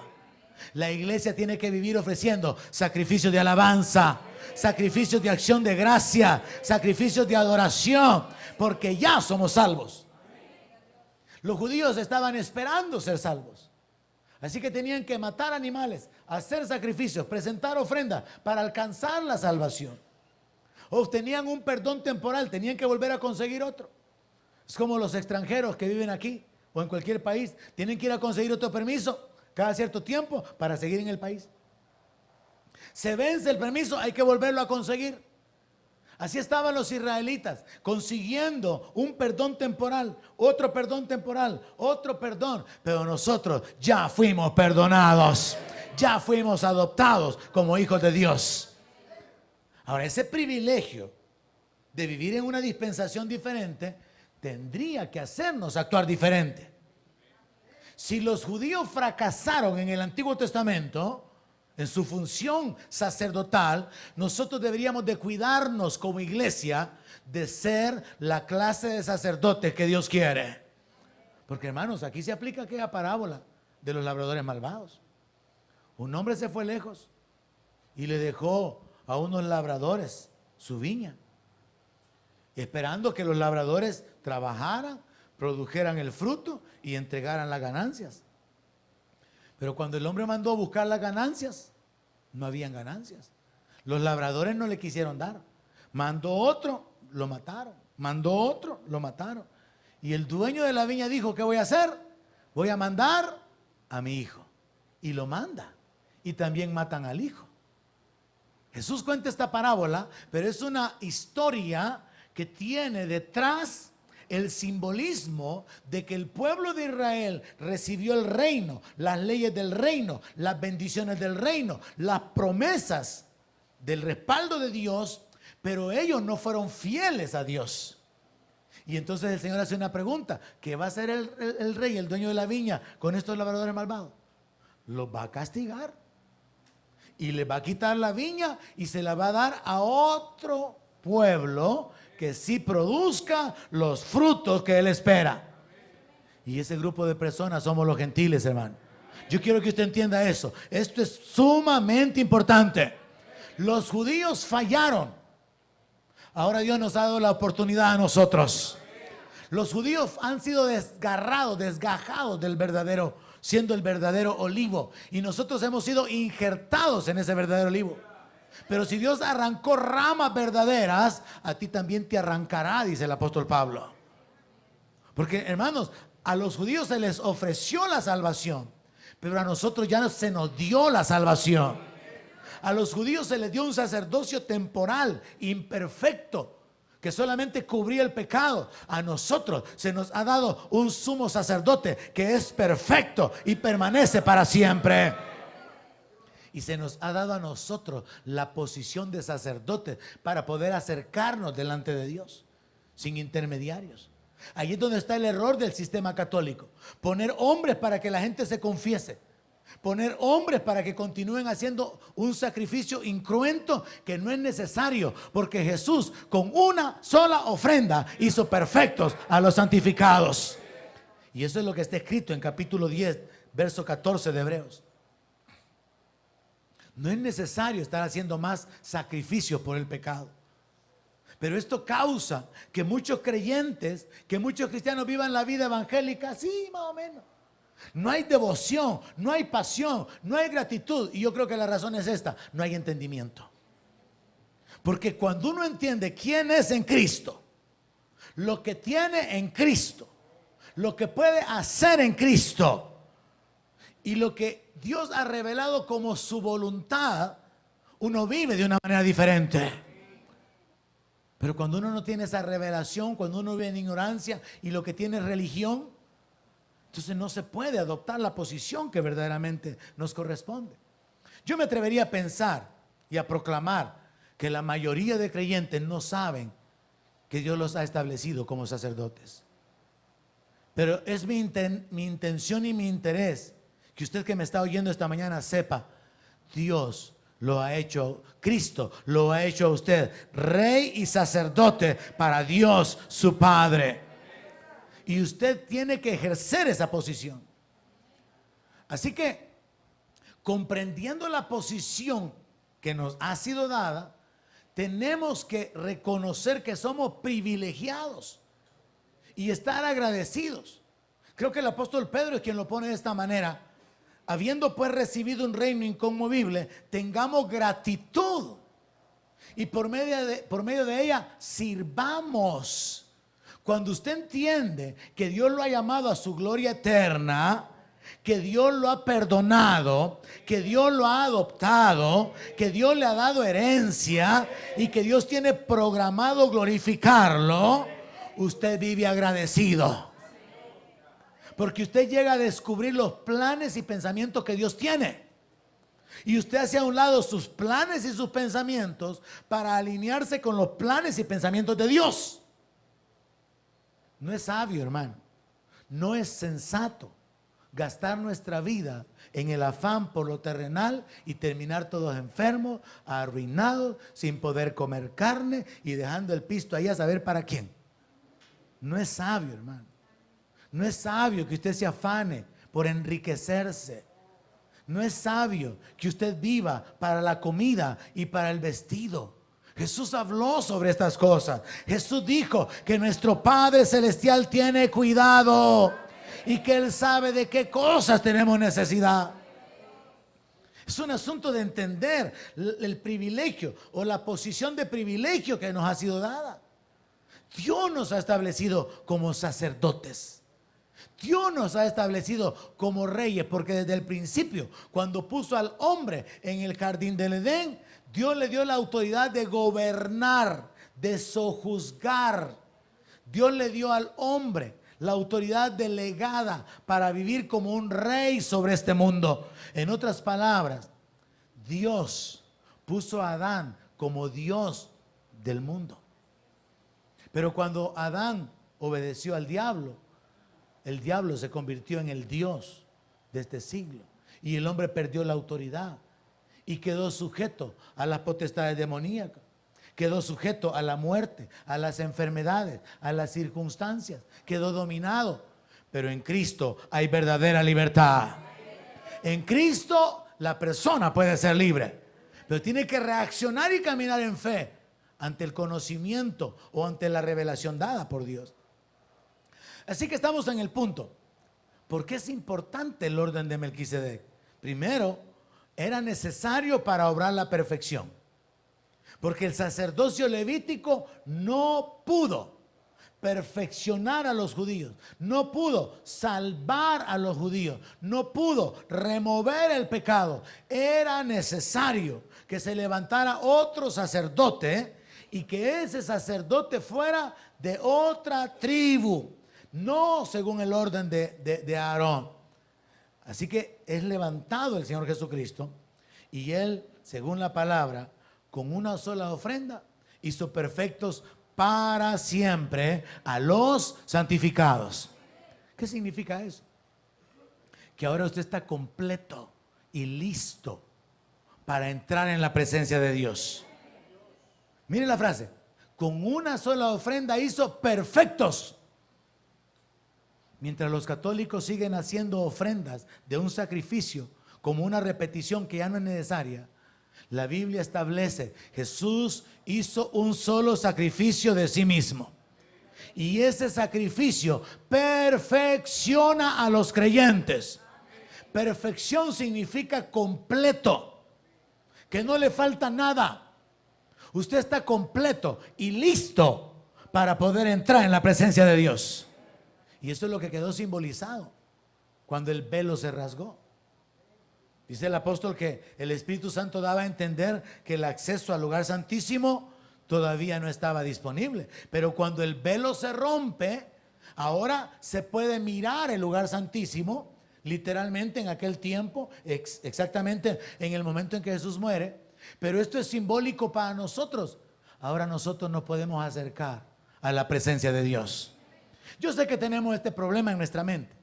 La iglesia tiene que vivir ofreciendo sacrificios de alabanza, sacrificios de acción de gracia, sacrificios de adoración, porque ya somos salvos. Los judíos estaban esperando ser salvos. Así que tenían que matar animales, hacer sacrificios, presentar ofrendas para alcanzar la salvación. Obtenían un perdón temporal, tenían que volver a conseguir otro. Es como los extranjeros que viven aquí o en cualquier país, tienen que ir a conseguir otro permiso cada cierto tiempo para seguir en el país. Se vence el permiso, hay que volverlo a conseguir. Así estaban los israelitas, consiguiendo un perdón temporal, otro perdón temporal, otro perdón. Pero nosotros ya fuimos perdonados, ya fuimos adoptados como hijos de Dios. Ahora, ese privilegio de vivir en una dispensación diferente tendría que hacernos actuar diferente. Si los judíos fracasaron en el Antiguo Testamento, en su función sacerdotal, nosotros deberíamos de cuidarnos como iglesia de ser la clase de sacerdotes que Dios quiere. Porque, hermanos, aquí se aplica aquella parábola de los labradores malvados. Un hombre se fue lejos y le dejó a unos labradores su viña, esperando que los labradores trabajaran, produjeran el fruto y entregaran las ganancias. Pero cuando el hombre mandó a buscar las ganancias, no habían ganancias. Los labradores no le quisieron dar. Mandó otro, lo mataron. Mandó otro, lo mataron. Y el dueño de la viña dijo, ¿qué voy a hacer? Voy a mandar a mi hijo. Y lo manda. Y también matan al hijo. Jesús cuenta esta parábola, pero es una historia que tiene detrás el simbolismo de que el pueblo de Israel recibió el reino, las leyes del reino, las bendiciones del reino, las promesas del respaldo de Dios, pero ellos no fueron fieles a Dios. Y entonces el Señor hace una pregunta: ¿qué va a hacer el rey, el dueño de la viña, con estos labradores malvados? Los va a castigar y les va a quitar la viña y se la va a dar a otro pueblo que sí produzca los frutos que Él espera. Y ese grupo de personas somos los gentiles, hermano. Yo quiero que usted entienda eso. Esto es sumamente importante. Los judíos fallaron. Ahora Dios nos ha dado la oportunidad a nosotros. Los judíos han sido desgarrados, desgajados del verdadero, siendo el verdadero olivo. Y nosotros hemos sido injertados en ese verdadero olivo. Pero si Dios arrancó ramas verdaderas, a ti también te arrancará, dice el apóstol Pablo. Porque, hermanos, a los judíos se les ofreció la salvación, pero a nosotros ya se nos dio la salvación. A los judíos se les dio un sacerdocio temporal, imperfecto, que solamente cubría el pecado. A nosotros se nos ha dado un sumo sacerdote que es perfecto y permanece para siempre. Y se nos ha dado a nosotros la posición de sacerdote para poder acercarnos delante de Dios sin intermediarios. Ahí es donde está el error del sistema católico: poner hombres para que la gente se confiese, poner hombres para que continúen haciendo un sacrificio incruento que no es necesario, porque Jesús con una sola ofrenda hizo perfectos a los santificados. Y eso es lo que está escrito en capítulo 10, verso 14 de Hebreos. No es necesario estar haciendo más sacrificios por el pecado. Pero esto causa que muchos creyentes, que muchos cristianos vivan la vida evangélica así más o menos. No hay devoción, no hay pasión, no hay gratitud. Y yo creo que la razón es esta: no hay entendimiento. Porque cuando uno entiende quién es en Cristo, lo que tiene en Cristo, lo que puede hacer en Cristo y lo que Dios ha revelado como su voluntad, uno vive de una manera diferente. Pero cuando uno no tiene esa revelación, cuando uno vive en ignorancia y lo que tiene es religión, entonces no se puede adoptar la posición que verdaderamente nos corresponde. Yo me atrevería a pensar y a proclamar que la mayoría de creyentes no saben que Dios los ha establecido como sacerdotes. Pero es mi intención y mi interés que usted que me está oyendo esta mañana sepa, Dios lo ha hecho, Cristo lo ha hecho a usted rey y sacerdote para Dios su Padre. Y usted tiene que ejercer esa posición. Así que, comprendiendo la posición que nos ha sido dada, tenemos que reconocer que somos privilegiados y estar agradecidos. Creo que el apóstol Pedro es quien lo pone de esta manera. Habiendo pues recibido un reino inconmovible, tengamos gratitud y por medio de ella sirvamos. Cuando usted entiende que Dios lo ha llamado a su gloria eterna, que Dios lo ha perdonado, que Dios lo ha adoptado, que Dios le ha dado herencia y que Dios tiene programado glorificarlo, usted vive agradecido. Porque usted llega a descubrir los planes y pensamientos que Dios tiene. Y usted hace a un lado sus planes y sus pensamientos para alinearse con los planes y pensamientos de Dios. No es sabio, hermano. No es sensato gastar nuestra vida en el afán por lo terrenal y terminar todos enfermos, arruinados, sin poder comer carne y dejando el pisto ahí a saber para quién. No es sabio, hermano. No es sabio que usted se afane por enriquecerse. No es sabio que usted viva para la comida y para el vestido. Jesús habló sobre estas cosas. Jesús dijo que nuestro Padre Celestial tiene cuidado y que Él sabe de qué cosas tenemos necesidad. Es un asunto de entender el privilegio o la posición de privilegio que nos ha sido dada. Dios nos ha establecido como sacerdotes. Dios nos ha establecido como reyes, porque desde el principio, cuando puso al hombre en el jardín del Edén, Dios le dio la autoridad de gobernar, de sojuzgar. Dios le dio al hombre la autoridad delegada para vivir como un rey sobre este mundo. En otras palabras, Dios puso a Adán como Dios del mundo. Pero cuando Adán obedeció al diablo, el diablo se convirtió en el Dios de este siglo y el hombre perdió la autoridad y quedó sujeto a las potestades demoníacas, quedó sujeto a la muerte, a las enfermedades, a las circunstancias, quedó dominado. Pero en Cristo hay verdadera libertad. En Cristo la persona puede ser libre, pero tiene que reaccionar y caminar en fe ante el conocimiento o ante la revelación dada por Dios. Así que estamos en el punto. ¿Por qué es importante el orden de Melquisedec? Primero, era necesario para obrar la perfección. Porque el sacerdocio levítico no pudo perfeccionar a los judíos, no pudo salvar a los judíos, no pudo remover el pecado. Era necesario que se levantara otro sacerdote y que ese sacerdote fuera de otra tribu, no según el orden de Aarón. Así que es levantado el Señor Jesucristo y Él, según la palabra, con una sola ofrenda hizo perfectos para siempre a los santificados. ¿Qué significa eso? Que ahora usted está completo y listo para entrar en la presencia de Dios. Mire la frase: con una sola ofrenda hizo perfectos. Mientras los católicos siguen haciendo ofrendas de un sacrificio como una repetición que ya no es necesaria, la Biblia establece: Jesús hizo un solo sacrificio de sí mismo. Y ese sacrificio perfecciona a los creyentes. Perfección significa completo, que no le falta nada. Usted está completo y listo para poder entrar en la presencia de Dios. Y eso es lo que quedó simbolizado cuando el velo se rasgó. Dice el apóstol que el Espíritu Santo daba a entender que el acceso al lugar santísimo todavía no estaba disponible. Pero cuando el velo se rompe, ahora se puede mirar el lugar santísimo, literalmente en aquel tiempo, exactamente en el momento en que Jesús muere. Pero esto es simbólico para nosotros. Ahora nosotros nos podemos acercar a la presencia de Dios. Yo sé que tenemos este problema en nuestra mente.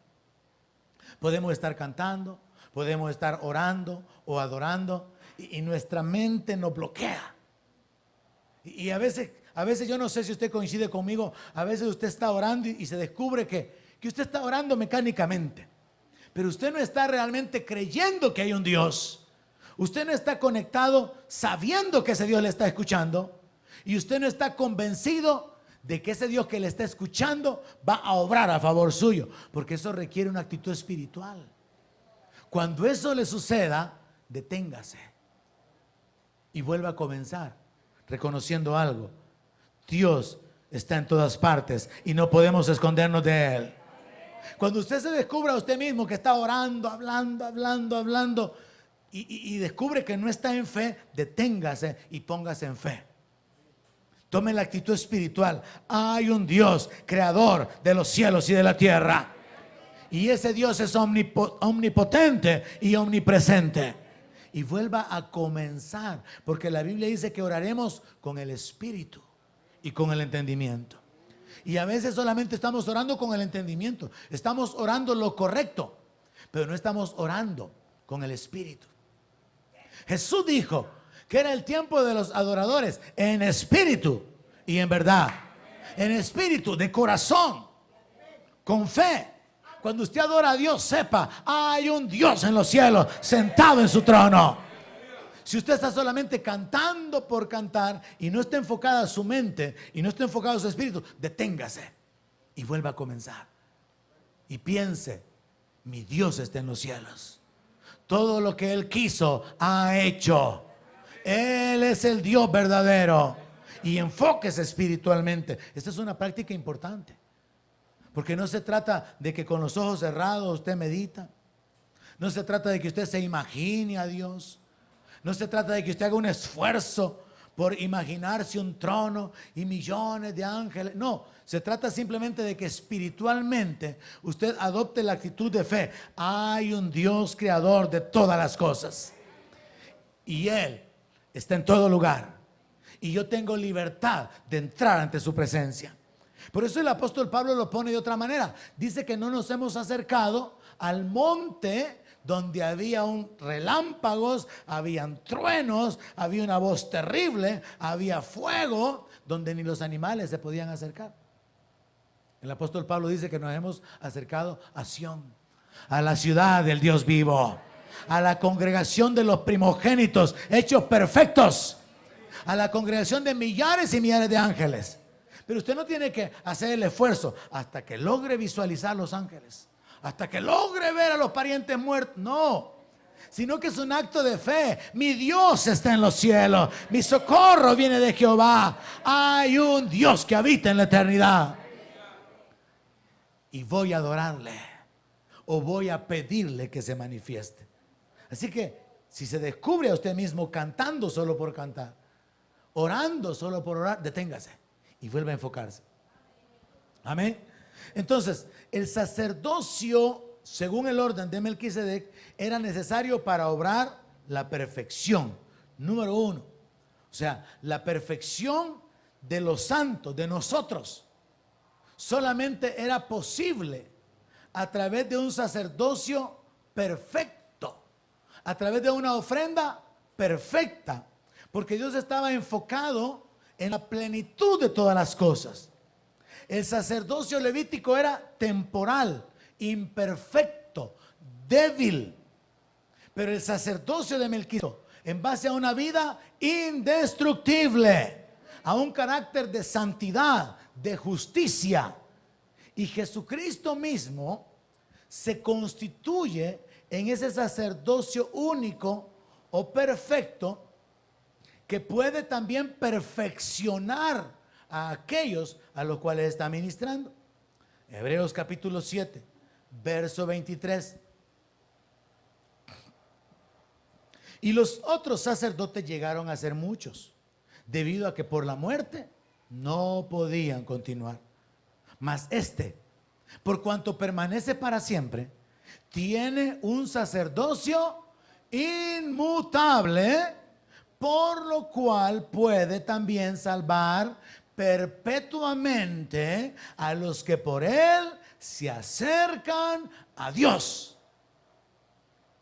Podemos estar cantando, podemos estar orando o adorando y nuestra mente nos bloquea. Y a veces yo no sé si usted coincide conmigo, a veces usted está orando y se descubre que usted está orando mecánicamente, pero usted no está realmente creyendo que hay un Dios. Usted no está conectado sabiendo que ese Dios le está escuchando y usted no está convencido de que ese Dios que le está escuchando va a obrar a favor suyo, porque eso requiere una actitud espiritual. Cuando eso le suceda, deténgase y vuelva a comenzar, reconociendo algo: Dios está en todas partes y no podemos escondernos de Él. Cuando usted se descubra a usted mismo que está orando, hablando y descubre que no está en fe, deténgase y póngase en fe. Tome la actitud espiritual. Hay un Dios creador de los cielos y de la tierra, y ese Dios es omnipotente y omnipresente. Y vuelva a comenzar, porque la Biblia dice que oraremos con el espíritu y con el entendimiento. Y a veces solamente estamos orando con el entendimiento, estamos orando lo correcto, pero no estamos orando con el espíritu. Jesús dijo que era el tiempo de los adoradores en espíritu y en verdad. En espíritu, de corazón, con fe. Cuando usted adora a Dios, sepa, hay un Dios en los cielos sentado en su trono. Si usted está solamente cantando por cantar y no está enfocada su mente y no está enfocado su espíritu, deténgase y vuelva a comenzar. Y piense, mi Dios está en los cielos. Todo lo que Él quiso, ha hecho. Él es el Dios verdadero. Y enfóquese espiritualmente. Esta es una práctica importante. Porque no se trata de que con los ojos cerrados usted medita. No se trata de que usted se imagine a Dios. No se trata de que usted haga un esfuerzo por imaginarse un trono y millones de ángeles. No, se trata simplemente de que espiritualmente usted adopte la actitud de fe. Hay un Dios creador de todas las cosas. Y Él está en todo lugar. Y yo tengo libertad de entrar ante su presencia. Por eso el apóstol Pablo lo pone de otra manera. Dice que no nos hemos acercado al monte donde había relámpagos, habían truenos, había una voz terrible, había fuego, donde ni los animales se podían acercar. El apóstol Pablo dice que nos hemos acercado a Sión, a la ciudad del Dios vivo, a la congregación de los primogénitos hechos perfectos, a la congregación de millares y millares de ángeles. Pero usted no tiene que hacer el esfuerzo hasta que logre visualizar los ángeles, hasta que logre ver a los parientes muertos. No, sino que es un acto de fe. Mi Dios está en los cielos, mi socorro viene de Jehová. Hay un Dios que habita en la eternidad. Y voy a adorarle, o voy a pedirle que se manifieste. Así que si se descubre a usted mismo cantando solo por cantar, orando solo por orar, deténgase y vuelva a enfocarse. Amén. Entonces, el sacerdocio, según el orden de Melquisedec, era necesario para obrar la perfección. Número uno. O sea, la perfección de los santos, de nosotros, solamente era posible a través de un sacerdocio perfecto, a través de una ofrenda perfecta, porque Dios estaba enfocado en la plenitud de todas las cosas. El sacerdocio levítico era temporal, imperfecto, débil. Pero el sacerdocio de Melquisedec, en base a una vida indestructible, a un carácter de santidad, de justicia. Y Jesucristo mismo se constituye en ese sacerdocio único o perfecto, que puede también perfeccionar a aquellos a los cuales está ministrando. Hebreos capítulo 7, verso 23. Y los otros sacerdotes llegaron a ser muchos, debido a que por la muerte no podían continuar. Mas este, por cuanto permanece para siempre, tiene un sacerdocio inmutable, por lo cual puede también salvar perpetuamente a los que por Él se acercan a Dios,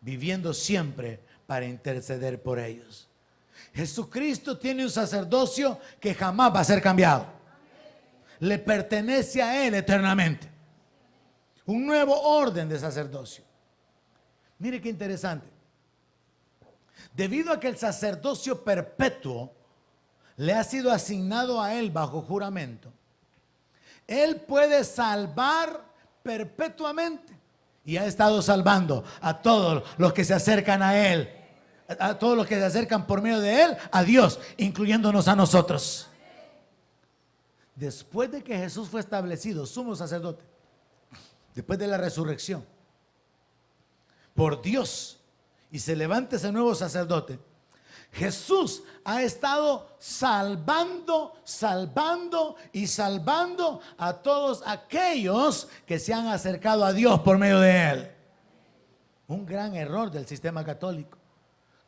viviendo siempre para interceder por ellos. Jesucristo tiene un sacerdocio que jamás va a ser cambiado. Le pertenece a Él eternamente. Un nuevo orden de sacerdocio. Mire qué interesante. Debido a que el sacerdocio perpetuo le ha sido asignado a Él bajo juramento, Él puede salvar perpetuamente. Y ha estado salvando a todos los que se acercan a Él, a todos los que se acercan por medio de Él a Dios, incluyéndonos a nosotros. Después de que Jesús fue establecido sumo sacerdote, después de la resurrección, por Dios, y se levanta ese nuevo sacerdote, Jesús ha estado salvando y salvando a todos aquellos que se han acercado a Dios por medio de Él. Un gran error del sistema católico,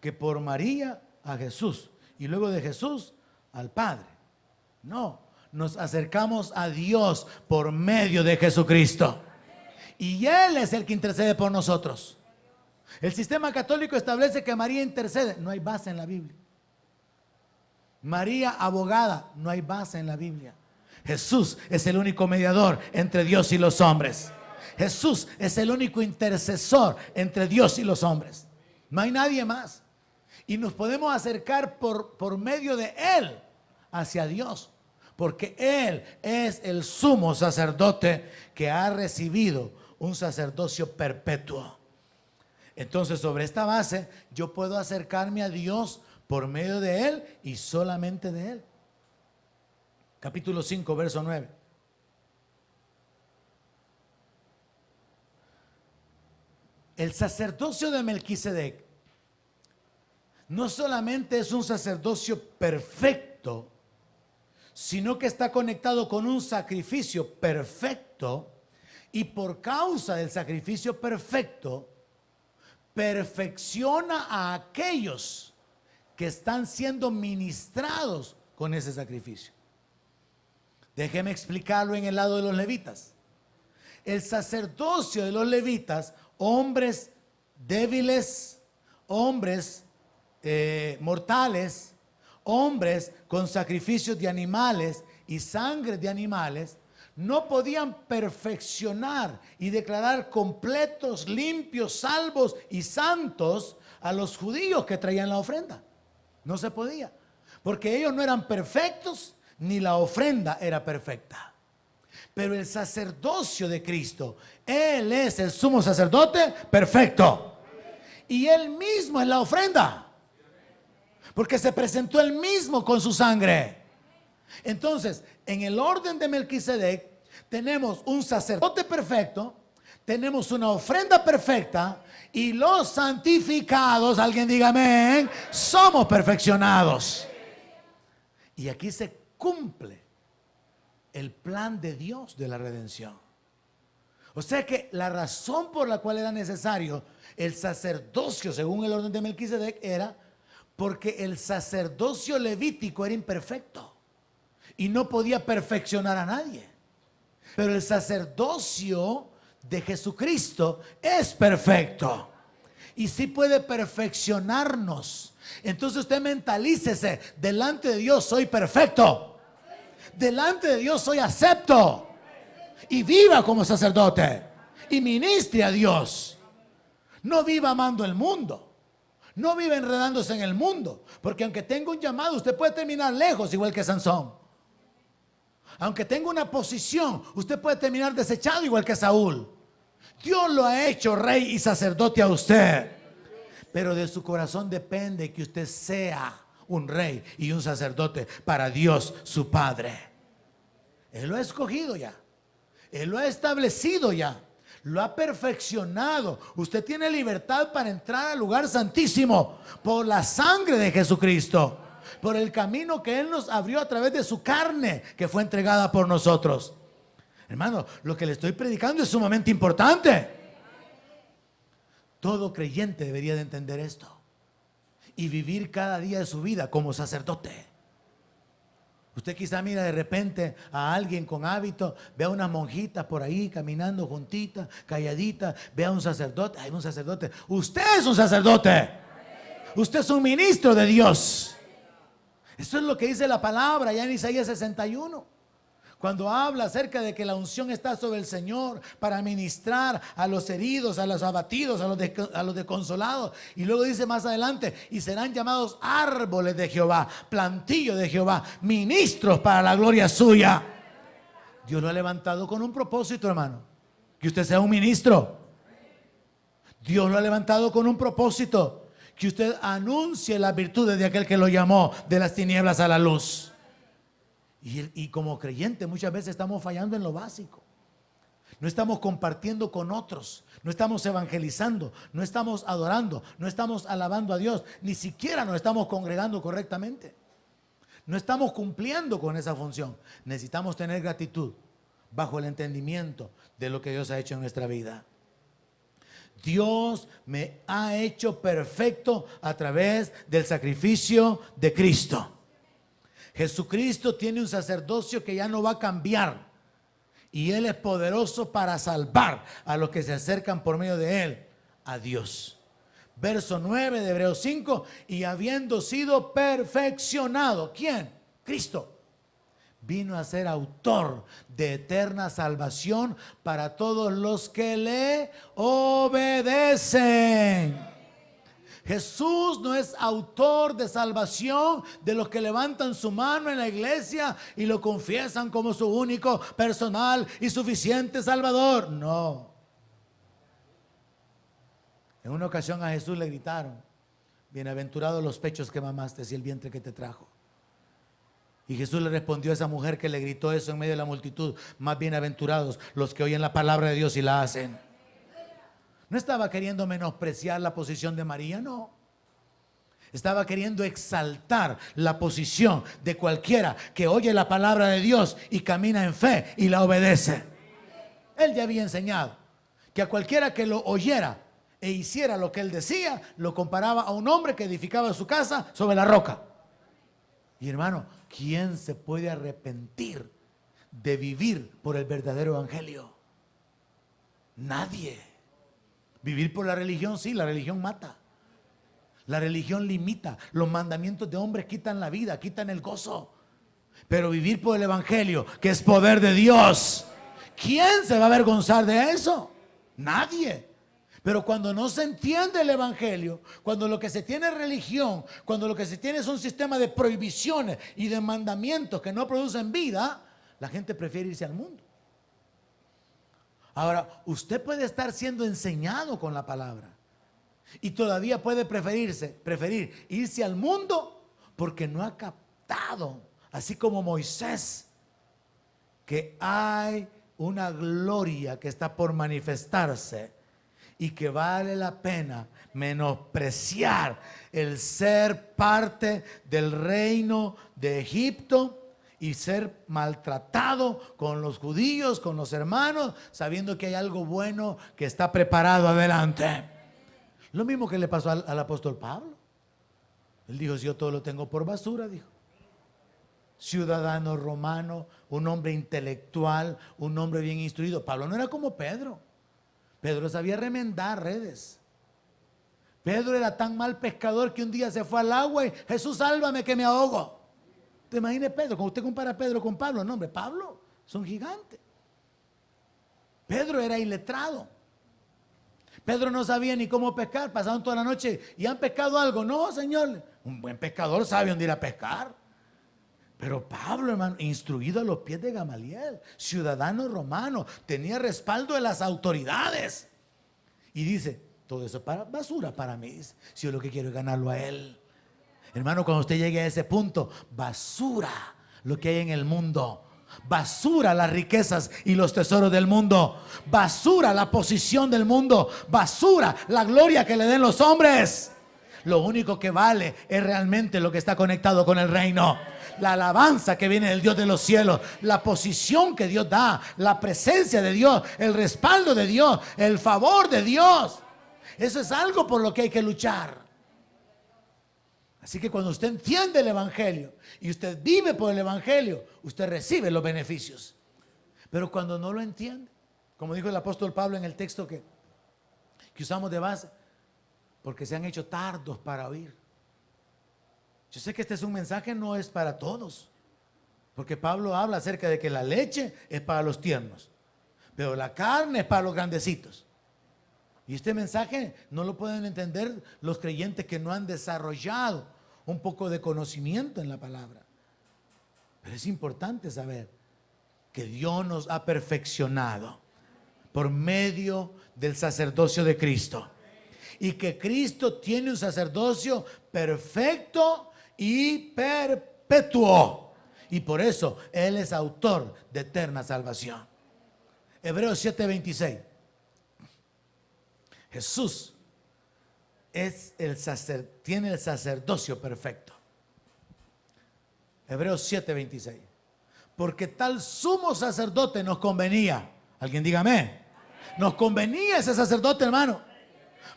que por María a Jesús y luego de Jesús al Padre. No, nos acercamos a Dios por medio de Jesucristo. Y Él es el que intercede por nosotros. El sistema católico establece que María intercede. No hay base en la Biblia. María abogada. No hay base en la Biblia. Jesús es el único mediador entre Dios y los hombres. Jesús es el único intercesor entre Dios y los hombres. No hay nadie más. Y nos podemos acercar por medio de Él hacia Dios. Porque Él es el sumo sacerdote que ha recibido un sacerdocio perpetuo. Entonces, sobre esta base, yo puedo acercarme a Dios por medio de Él y solamente de Él. Capítulo 5, verso 9. El sacerdocio de Melquisedec no solamente es un sacerdocio perfecto, sino que está conectado con un sacrificio perfecto, y por causa del sacrificio perfecto, perfecciona a aquellos que están siendo ministrados con ese sacrificio. Déjeme explicarlo en el lado de los levitas. El sacerdocio de los levitas, hombres débiles, hombres mortales, hombres con sacrificios de animales y sangre de animales, no podían perfeccionar y declarar completos, limpios, salvos y santos a los judíos que traían la ofrenda. No se podía, porque ellos no eran perfectos, ni la ofrenda era perfecta. Pero el sacerdocio de Cristo, Él es el sumo sacerdote perfecto. Y Él mismo es la ofrenda, porque se presentó Él mismo con su sangre. Entonces, en el orden de Melquisedec, tenemos un sacerdote perfecto, tenemos una ofrenda perfecta, y los santificados, alguien diga amén, somos perfeccionados. Y aquí se cumple el plan de Dios de la redención. O sea que la razón por la cual era necesario el sacerdocio según el orden de Melquisedec era porque el sacerdocio levítico era imperfecto y no podía perfeccionar a nadie. Pero el sacerdocio de Jesucristo es perfecto y sí puede perfeccionarnos. Entonces usted mentalícese: delante de Dios soy perfecto, delante de Dios soy acepto, y viva como sacerdote y ministre a Dios. No viva amando el mundo, no viva enredándose en el mundo, porque aunque tenga un llamado, usted puede terminar lejos, igual que Sansón. Aunque tenga una posición, usted puede terminar desechado igual que Saúl. Dios lo ha hecho rey y sacerdote a usted, pero de su corazón depende que usted sea un rey y un sacerdote para Dios su Padre. Él lo ha escogido ya, Él lo ha establecido ya, lo ha perfeccionado. Usted tiene libertad para entrar al lugar santísimo por la sangre de Jesucristo, por el camino que Él nos abrió a través de su carne que fue entregada por nosotros. Hermano, lo que le estoy predicando es sumamente importante. Todo creyente debería de entender esto y vivir cada día de su vida como sacerdote. Usted quizá mira de repente a alguien con hábito, ve a unas monjitas por ahí caminando juntitas, calladitas, ve a un sacerdote, hay un sacerdote. Usted es un sacerdote. Usted es un ministro de Dios. Eso es lo que dice la palabra ya en Isaías 61. Cuando habla acerca de que la unción está sobre el Señor para ministrar a los heridos, a los abatidos, a los desconsolados. Y luego dice más adelante, y serán llamados árboles de Jehová, plantillo de Jehová, ministros para la gloria suya. Dios lo ha levantado con un propósito, hermano, que usted sea un ministro. Dios lo ha levantado con un propósito, que usted anuncie las virtudes de aquel que lo llamó de las tinieblas a la luz. Y como creyentes muchas veces estamos fallando en lo básico. No estamos compartiendo con otros, no estamos evangelizando, no estamos adorando, no estamos alabando a Dios, ni siquiera nos estamos congregando correctamente. No estamos cumpliendo con esa función. Necesitamos tener gratitud bajo el entendimiento de lo que Dios ha hecho en nuestra vida. Dios me ha hecho perfecto a través del sacrificio de Cristo. Jesucristo tiene un sacerdocio que ya no va a cambiar, y Él es poderoso para salvar a los que se acercan por medio de Él a Dios. Verso 9 de Hebreos 5, y habiendo sido perfeccionado, ¿quién? Cristo. Vino a ser autor de eterna salvación para todos los que le obedecen. Jesús no es autor de salvación de los que levantan su mano en la iglesia y lo confiesan como su único, personal y suficiente Salvador. No. En una ocasión a Jesús le gritaron: bienaventurados los pechos que mamaste y el vientre que te trajo. Y Jesús le respondió a esa mujer que le gritó eso en medio de la multitud: más bienaventurados los que oyen la palabra de Dios y la hacen. No estaba queriendo menospreciar la posición de María, no. Estaba queriendo exaltar la posición de cualquiera que oye la palabra de Dios y camina en fe y la obedece. Él ya había enseñado que a cualquiera que lo oyera e hiciera lo que él decía, lo comparaba a un hombre que edificaba su casa sobre la roca. Y hermano, ¿quién se puede arrepentir de vivir por el verdadero evangelio? Nadie. Vivir por la religión, sí, la religión mata. La religión limita. Los mandamientos de hombres quitan la vida, quitan el gozo. Pero vivir por el evangelio, que es poder de Dios, ¿quién se va a avergonzar de eso? Nadie. Pero cuando no se entiende el evangelio, cuando lo que se tiene es religión, cuando lo que se tiene es un sistema de prohibiciones y de mandamientos que no producen vida, la gente prefiere irse al mundo. Ahora, usted puede estar siendo enseñado con la palabra y todavía puede preferir irse al mundo porque no ha captado, así como Moisés, que hay una gloria que está por manifestarse y que vale la pena menospreciar el ser parte del reino de Egipto y ser maltratado con los judíos, con los hermanos, sabiendo que hay algo bueno que está preparado adelante. Lo mismo que le pasó al apóstol Pablo. Él dijo: si yo todo lo tengo por basura, dijo. Ciudadano romano, un hombre intelectual, un hombre bien instruido. Pablo no era como Pedro. Pedro sabía remendar redes. Pedro era tan mal pescador que un día se fue al agua y: Jesús, sálvame que me ahogo. ¿Te imaginas Pedro? Cuando usted compara a Pedro con Pablo, no, hombre, Pablo es un gigante. Pedro era iletrado. Pedro no sabía ni cómo pescar. Pasaron toda la noche y han pescado algo. No, señor, un buen pescador sabe dónde ir a pescar. Pero Pablo, hermano, instruido a los pies de Gamaliel, ciudadano romano, tenía respaldo de las autoridades. Y dice: todo eso es basura para mí, si yo lo que quiero es ganarlo a él. Hermano, cuando usted llegue a ese punto, basura lo que hay en el mundo. Basura las riquezas y los tesoros del mundo. Basura la posición del mundo. Basura la gloria que le den los hombres. Lo único que vale es realmente lo que está conectado con el reino. La alabanza que viene del Dios de los cielos. La posición que Dios da. La presencia de Dios. El respaldo de Dios. El favor de Dios. Eso es algo por lo que hay que luchar. Así que cuando usted entiende el Evangelio y usted vive por el Evangelio, usted recibe los beneficios. Pero cuando no lo entiende, como dijo el apóstol Pablo en el texto que usamos de base, porque se han hecho tardos para oír. Yo sé que este es un mensaje, no es para todos, porque Pablo habla acerca de que la leche es para los tiernos, pero la carne es para los grandecitos. Y este mensaje no lo pueden entender los creyentes que no han desarrollado un poco de conocimiento en la palabra. Pero es importante saber que Dios nos ha perfeccionado por medio del sacerdocio de Cristo. Y que Cristo tiene un sacerdocio perfecto y perpetuo. Y por eso Él es autor de eterna salvación. Hebreos 7:26. Jesús tiene el sacerdocio perfecto. Hebreos 7:26. Porque tal sumo sacerdote nos convenía. Alguien dígame. Nos convenía ese sacerdote, hermano.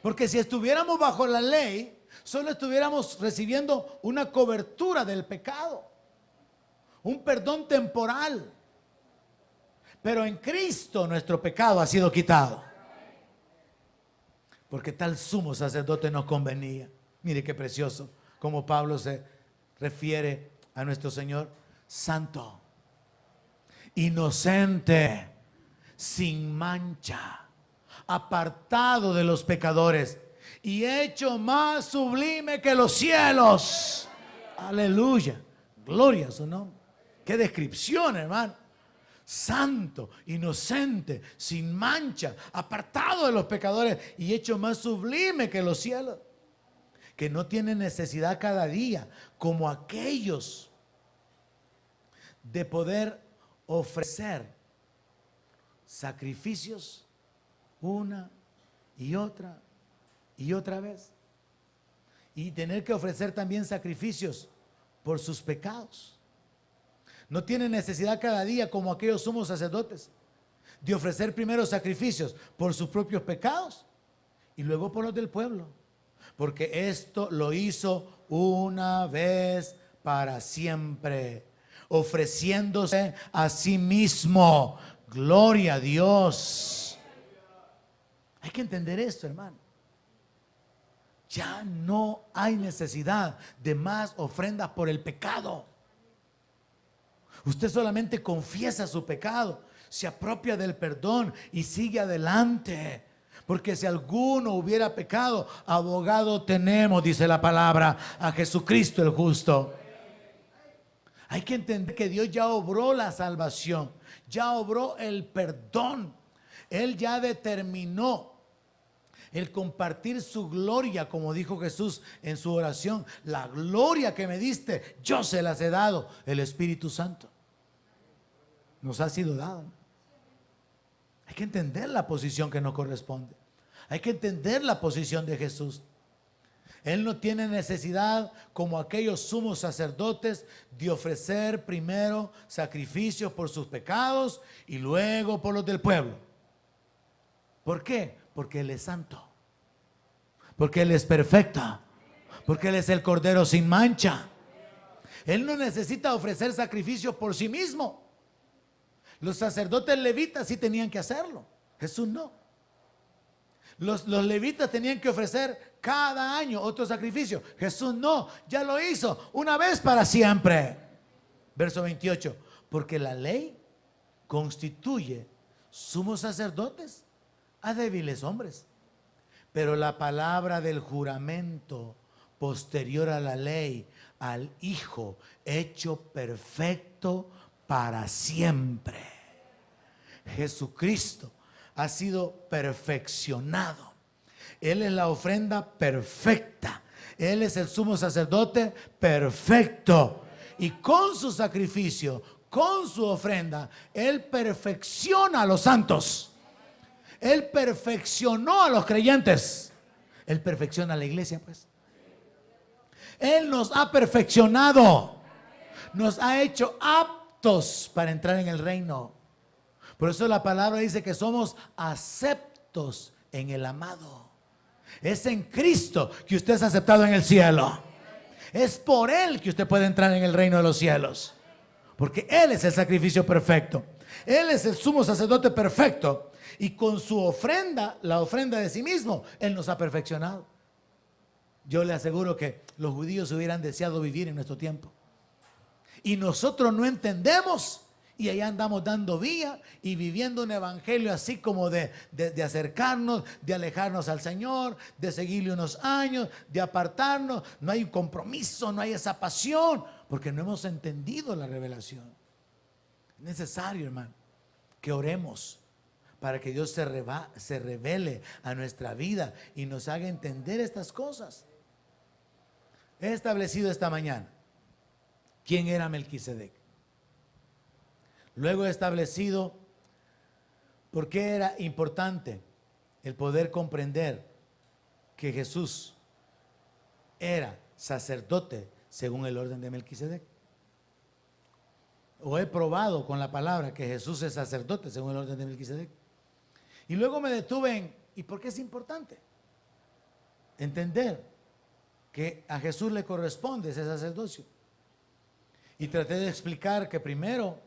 Porque si estuviéramos bajo la ley, solo estuviéramos recibiendo una cobertura del pecado, un perdón temporal. Pero en Cristo nuestro pecado ha sido quitado. Porque tal sumo sacerdote nos convenía. Mire qué precioso como Pablo se refiere a nuestro Señor: santo, inocente, sin mancha, apartado de los pecadores y hecho más sublime que los cielos. Aleluya, gloria a su nombre. Qué descripción, hermano. Santo, inocente, sin mancha, apartado de los pecadores y hecho más sublime que los cielos. Que no tiene necesidad cada día, como aquellos, de poder ofrecer sacrificios una y otra vez. Y tener que ofrecer también sacrificios por sus pecados. No tiene necesidad cada día, como aquellos sumos sacerdotes, de ofrecer primero sacrificios por sus propios pecados y luego por los del pueblo. Porque esto lo hizo una vez para siempre, ofreciéndose a sí mismo. Gloria a Dios. Hay que entender esto, hermano. Ya no hay necesidad de más ofrendas por el pecado. Usted solamente confiesa su pecado, se apropia del perdón y sigue adelante. Porque si alguno hubiera pecado, abogado tenemos, dice la palabra, a Jesucristo el justo. Hay que entender que Dios ya obró la salvación, ya obró el perdón. Él ya determinó el compartir su gloria, como dijo Jesús en su oración. La gloria que me diste, yo se las he dado. El Espíritu Santo nos ha sido dado. Hay que entender la posición que nos corresponde. Hay que entender la posición de Jesús. Él no tiene necesidad, como aquellos sumos sacerdotes, de ofrecer primero sacrificios por sus pecados y luego por los del pueblo. ¿Por qué? Porque Él es santo. Porque Él es perfecto. Porque Él es el Cordero sin mancha. Él no necesita ofrecer sacrificios por sí mismo. Los sacerdotes levitas sí tenían que hacerlo. Jesús no. Los levitas tenían que ofrecer cada año otro sacrificio. Jesús no, ya lo hizo una vez para siempre. Verso 28. Porque la ley constituye sumos sacerdotes a débiles hombres. Pero la palabra del juramento posterior a la ley, al Hijo hecho perfecto para siempre. Jesucristo ha sido perfeccionado. Él es la ofrenda perfecta. Él es el sumo sacerdote perfecto. Y con su sacrificio, con su ofrenda, Él perfecciona a los santos. Él perfeccionó a los creyentes. Él perfecciona a la iglesia, pues. Él nos ha perfeccionado. Nos ha hecho aptos para entrar en el reino. Por eso la palabra dice que somos aceptos en el amado. Es en Cristo que usted es aceptado en el cielo. Es por Él que usted puede entrar en el reino de los cielos. Porque Él es el sacrificio perfecto. Él es el sumo sacerdote perfecto. Y con su ofrenda, la ofrenda de sí mismo, Él nos ha perfeccionado. Yo le aseguro que los judíos hubieran deseado vivir en nuestro tiempo. Y nosotros no entendemos. Y ahí andamos dando vía y viviendo un evangelio así como de acercarnos, de alejarnos al Señor, de seguirle unos años, de apartarnos. No hay un compromiso, no hay esa pasión, porque no hemos entendido la revelación. Es necesario, hermano, que oremos para que Dios se revele a nuestra vida y nos haga entender estas cosas. He establecido esta mañana quién era Melquisedec. Luego he establecido por qué era importante el poder comprender que Jesús era sacerdote según el orden de Melquisedec. O he probado con la palabra que Jesús es sacerdote según el orden de Melquisedec. Y luego me detuve en, ¿y por qué es importante? Entender que a Jesús le corresponde ese sacerdocio. Y traté de explicar que primero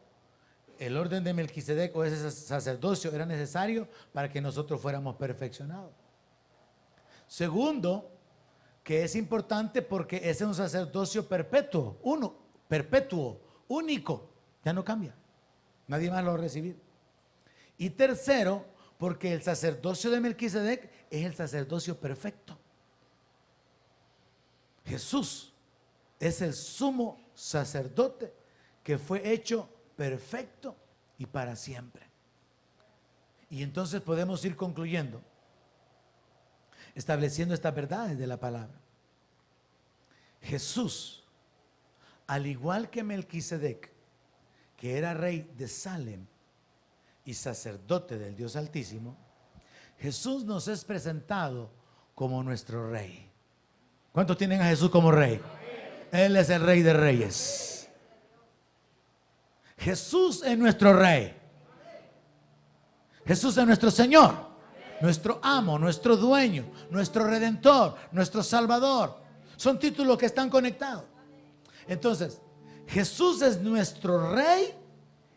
el orden de Melquisedec o ese sacerdocio era necesario para que nosotros fuéramos perfeccionados. Segundo, que es importante porque ese es un sacerdocio perpetuo, único, ya no cambia, nadie más lo va a recibir. Y tercero, porque el sacerdocio de Melquisedec es el sacerdocio perfecto. Jesús es el sumo sacerdote que fue hecho perfecto y para siempre. Y entonces podemos ir concluyendo, estableciendo estas verdades de la palabra. Jesús, al igual que Melquisedec, que era rey de Salem y sacerdote del Dios Altísimo, Jesús nos es presentado como nuestro rey. ¿Cuántos tienen a Jesús como rey? Él es el rey de reyes. Jesús es nuestro rey. Jesús es nuestro Señor, nuestro amo, nuestro dueño, nuestro redentor, nuestro salvador. Son títulos que están conectados. Entonces, Jesús es nuestro rey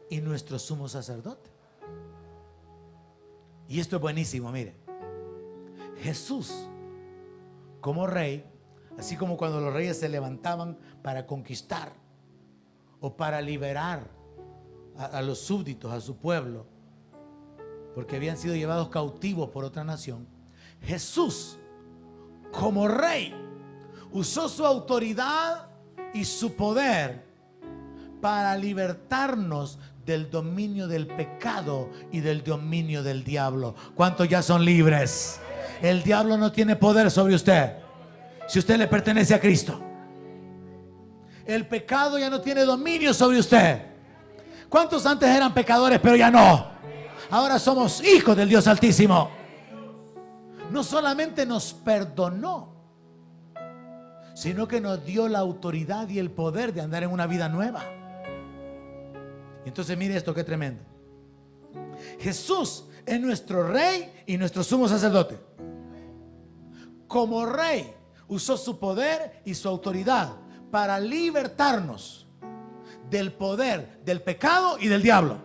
y nuestro sumo sacerdote. Y esto es buenísimo, mire. Jesús, como rey, así como cuando los reyes se levantaban para conquistar o para liberar a los súbditos, a su pueblo, porque habían sido llevados cautivos por otra nación. Jesús, como rey, usó su autoridad y su poder para libertarnos del dominio del pecado y del dominio del diablo. ¿Cuántos ya son libres? El diablo no tiene poder sobre usted si usted le pertenece a Cristo. El pecado ya no tiene dominio sobre usted. ¿Cuántos antes eran pecadores pero ya no? Ahora somos hijos del Dios Altísimo. No solamente nos perdonó, sino que nos dio la autoridad y el poder de andar en una vida nueva. Entonces mire esto, qué tremendo. Jesús es nuestro rey y nuestro sumo sacerdote. Como rey usó su poder y su autoridad para libertarnos del poder del pecado y del diablo.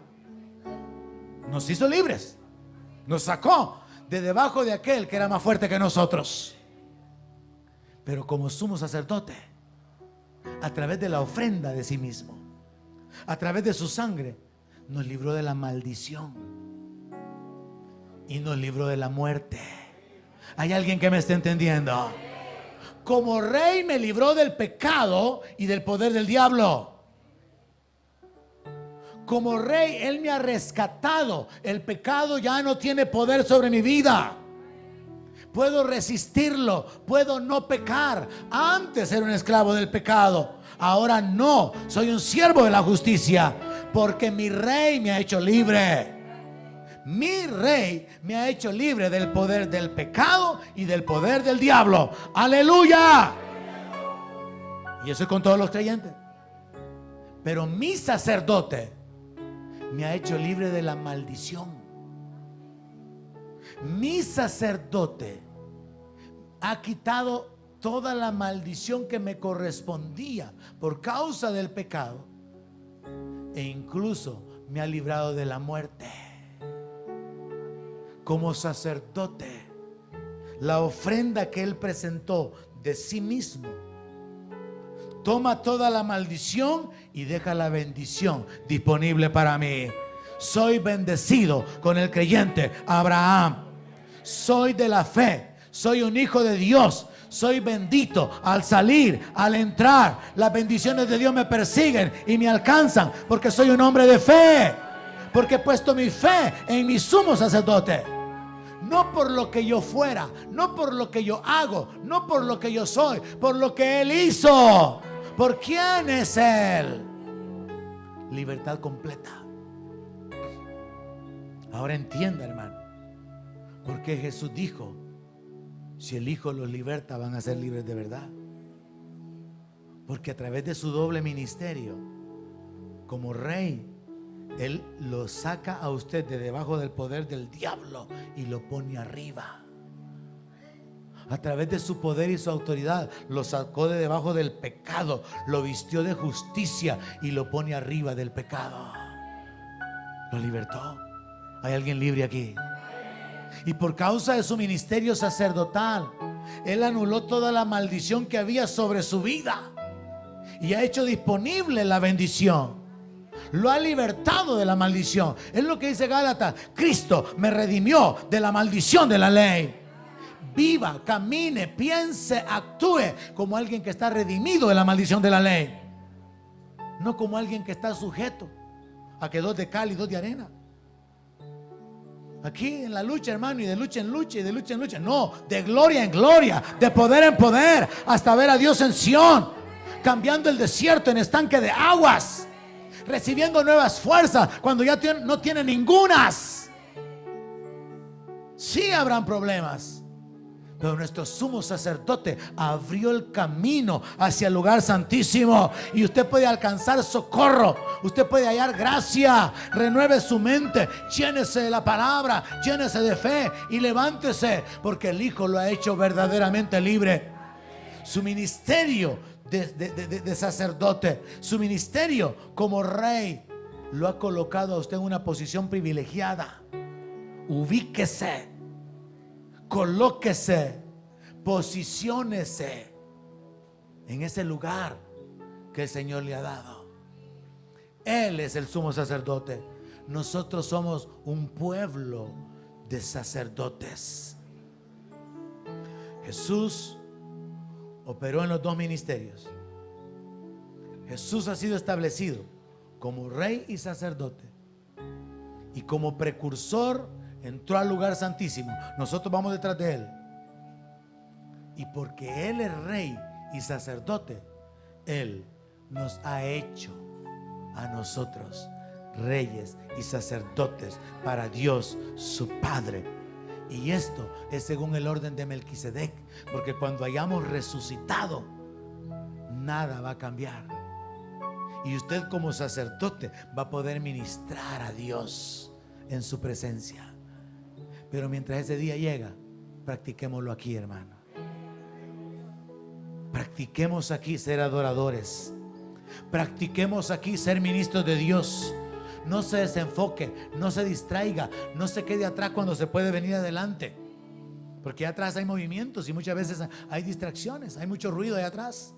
Nos hizo libres, nos sacó de debajo de aquel que era más fuerte que nosotros. Pero como sumo sacerdote, a través de la ofrenda de sí mismo, a través de su sangre, nos libró de la maldición y nos libró de la muerte. ¿Hay alguien que me esté entendiendo? Como rey me libró del pecado y del poder del diablo. Como rey, Él me ha rescatado. El pecado ya no tiene poder sobre mi vida. Puedo resistirlo, puedo no pecar. Antes era un esclavo del pecado, ahora no, soy un siervo de la justicia, porque mi rey me ha hecho libre. Mi rey me ha hecho libre del poder del pecado y del poder del diablo. ¡Aleluya! Y eso es con todos los creyentes. Pero mi sacerdote me ha hecho libre de la maldición. Mi sacerdote ha quitado toda la maldición que me correspondía por causa del pecado, e incluso me ha librado de la muerte. Como sacerdote, la ofrenda que Él presentó de sí mismo toma toda la maldición y deja la bendición disponible para mí. Soy bendecido con el creyente Abraham. Soy de la fe, soy un hijo de Dios. Soy bendito al salir, al entrar. Las bendiciones de Dios me persiguen y me alcanzan porque soy un hombre de fe, porque he puesto mi fe en mi sumo sacerdote. No por lo que yo fuera, no por lo que yo hago, no por lo que yo soy, por lo que Él hizo. ¿Por quién es Él? Libertad completa. Ahora entienda, hermano, porque Jesús dijo: si el Hijo los liberta, van a ser libres de verdad. Porque a través de su doble ministerio como rey, Él lo saca a usted de debajo del poder del diablo y lo pone arriba. A través de su poder y su autoridad lo sacó de debajo del pecado, lo vistió de justicia y lo pone arriba del pecado. Lo libertó. ¿Hay alguien libre aquí? Y por causa de su ministerio sacerdotal, Él anuló toda la maldición que había sobre su vida y ha hecho disponible la bendición. Lo ha libertado de la maldición. Es lo que dice Gálatas: Cristo me redimió de la maldición de la ley. Viva, camine, piense, actúe como alguien que está redimido de la maldición de la ley, no como alguien que está sujeto a que 2 de cal y 2 de arena. Aquí en la lucha, hermano, y de lucha en lucha y de lucha en lucha. No, de gloria en gloria, de poder en poder, hasta ver a Dios en Sión, cambiando el desierto en estanque de aguas, recibiendo nuevas fuerzas cuando ya no tiene ningunas. Sí habrán problemas, pero nuestro sumo sacerdote abrió el camino hacia el lugar santísimo y usted puede alcanzar socorro, usted puede hallar gracia. Renueve su mente, llénese de la palabra, llénese de fe y levántese, porque el Hijo lo ha hecho verdaderamente libre. Su ministerio de sacerdote, su ministerio como rey, lo ha colocado a usted en una posición privilegiada. Ubíquese, colóquese, posiciónese en ese lugar que el Señor le ha dado. Él es el sumo sacerdote. Nosotros somos un pueblo de sacerdotes. Jesús operó en los 2 ministerios. Jesús ha sido establecido como rey y sacerdote, y como precursor entró al lugar santísimo. Nosotros vamos detrás de Él, y porque Él es rey y sacerdote, Él nos ha hecho a nosotros reyes y sacerdotes para Dios su Padre. Y esto es según el orden de Melquisedec, porque cuando hayamos resucitado, nada va a cambiar, y usted como sacerdote va a poder ministrar a Dios en su presencia. Pero mientras ese día llega, practiquémoslo aquí, hermano. Practiquemos aquí ser adoradores. Practiquemos aquí ser ministros de Dios. No se desenfoque, no se distraiga, no se quede atrás cuando se puede venir adelante, porque allá atrás hay movimientos y muchas veces hay distracciones, hay mucho ruido allá atrás.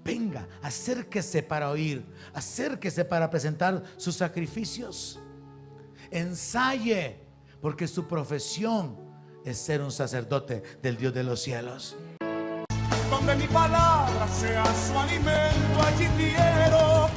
Venga, acérquese para oír, acérquese para presentar sus sacrificios. Ensaye, porque su profesión es ser un sacerdote del Dios de los cielos. Donde mi palabra sea su alimento, allí quiero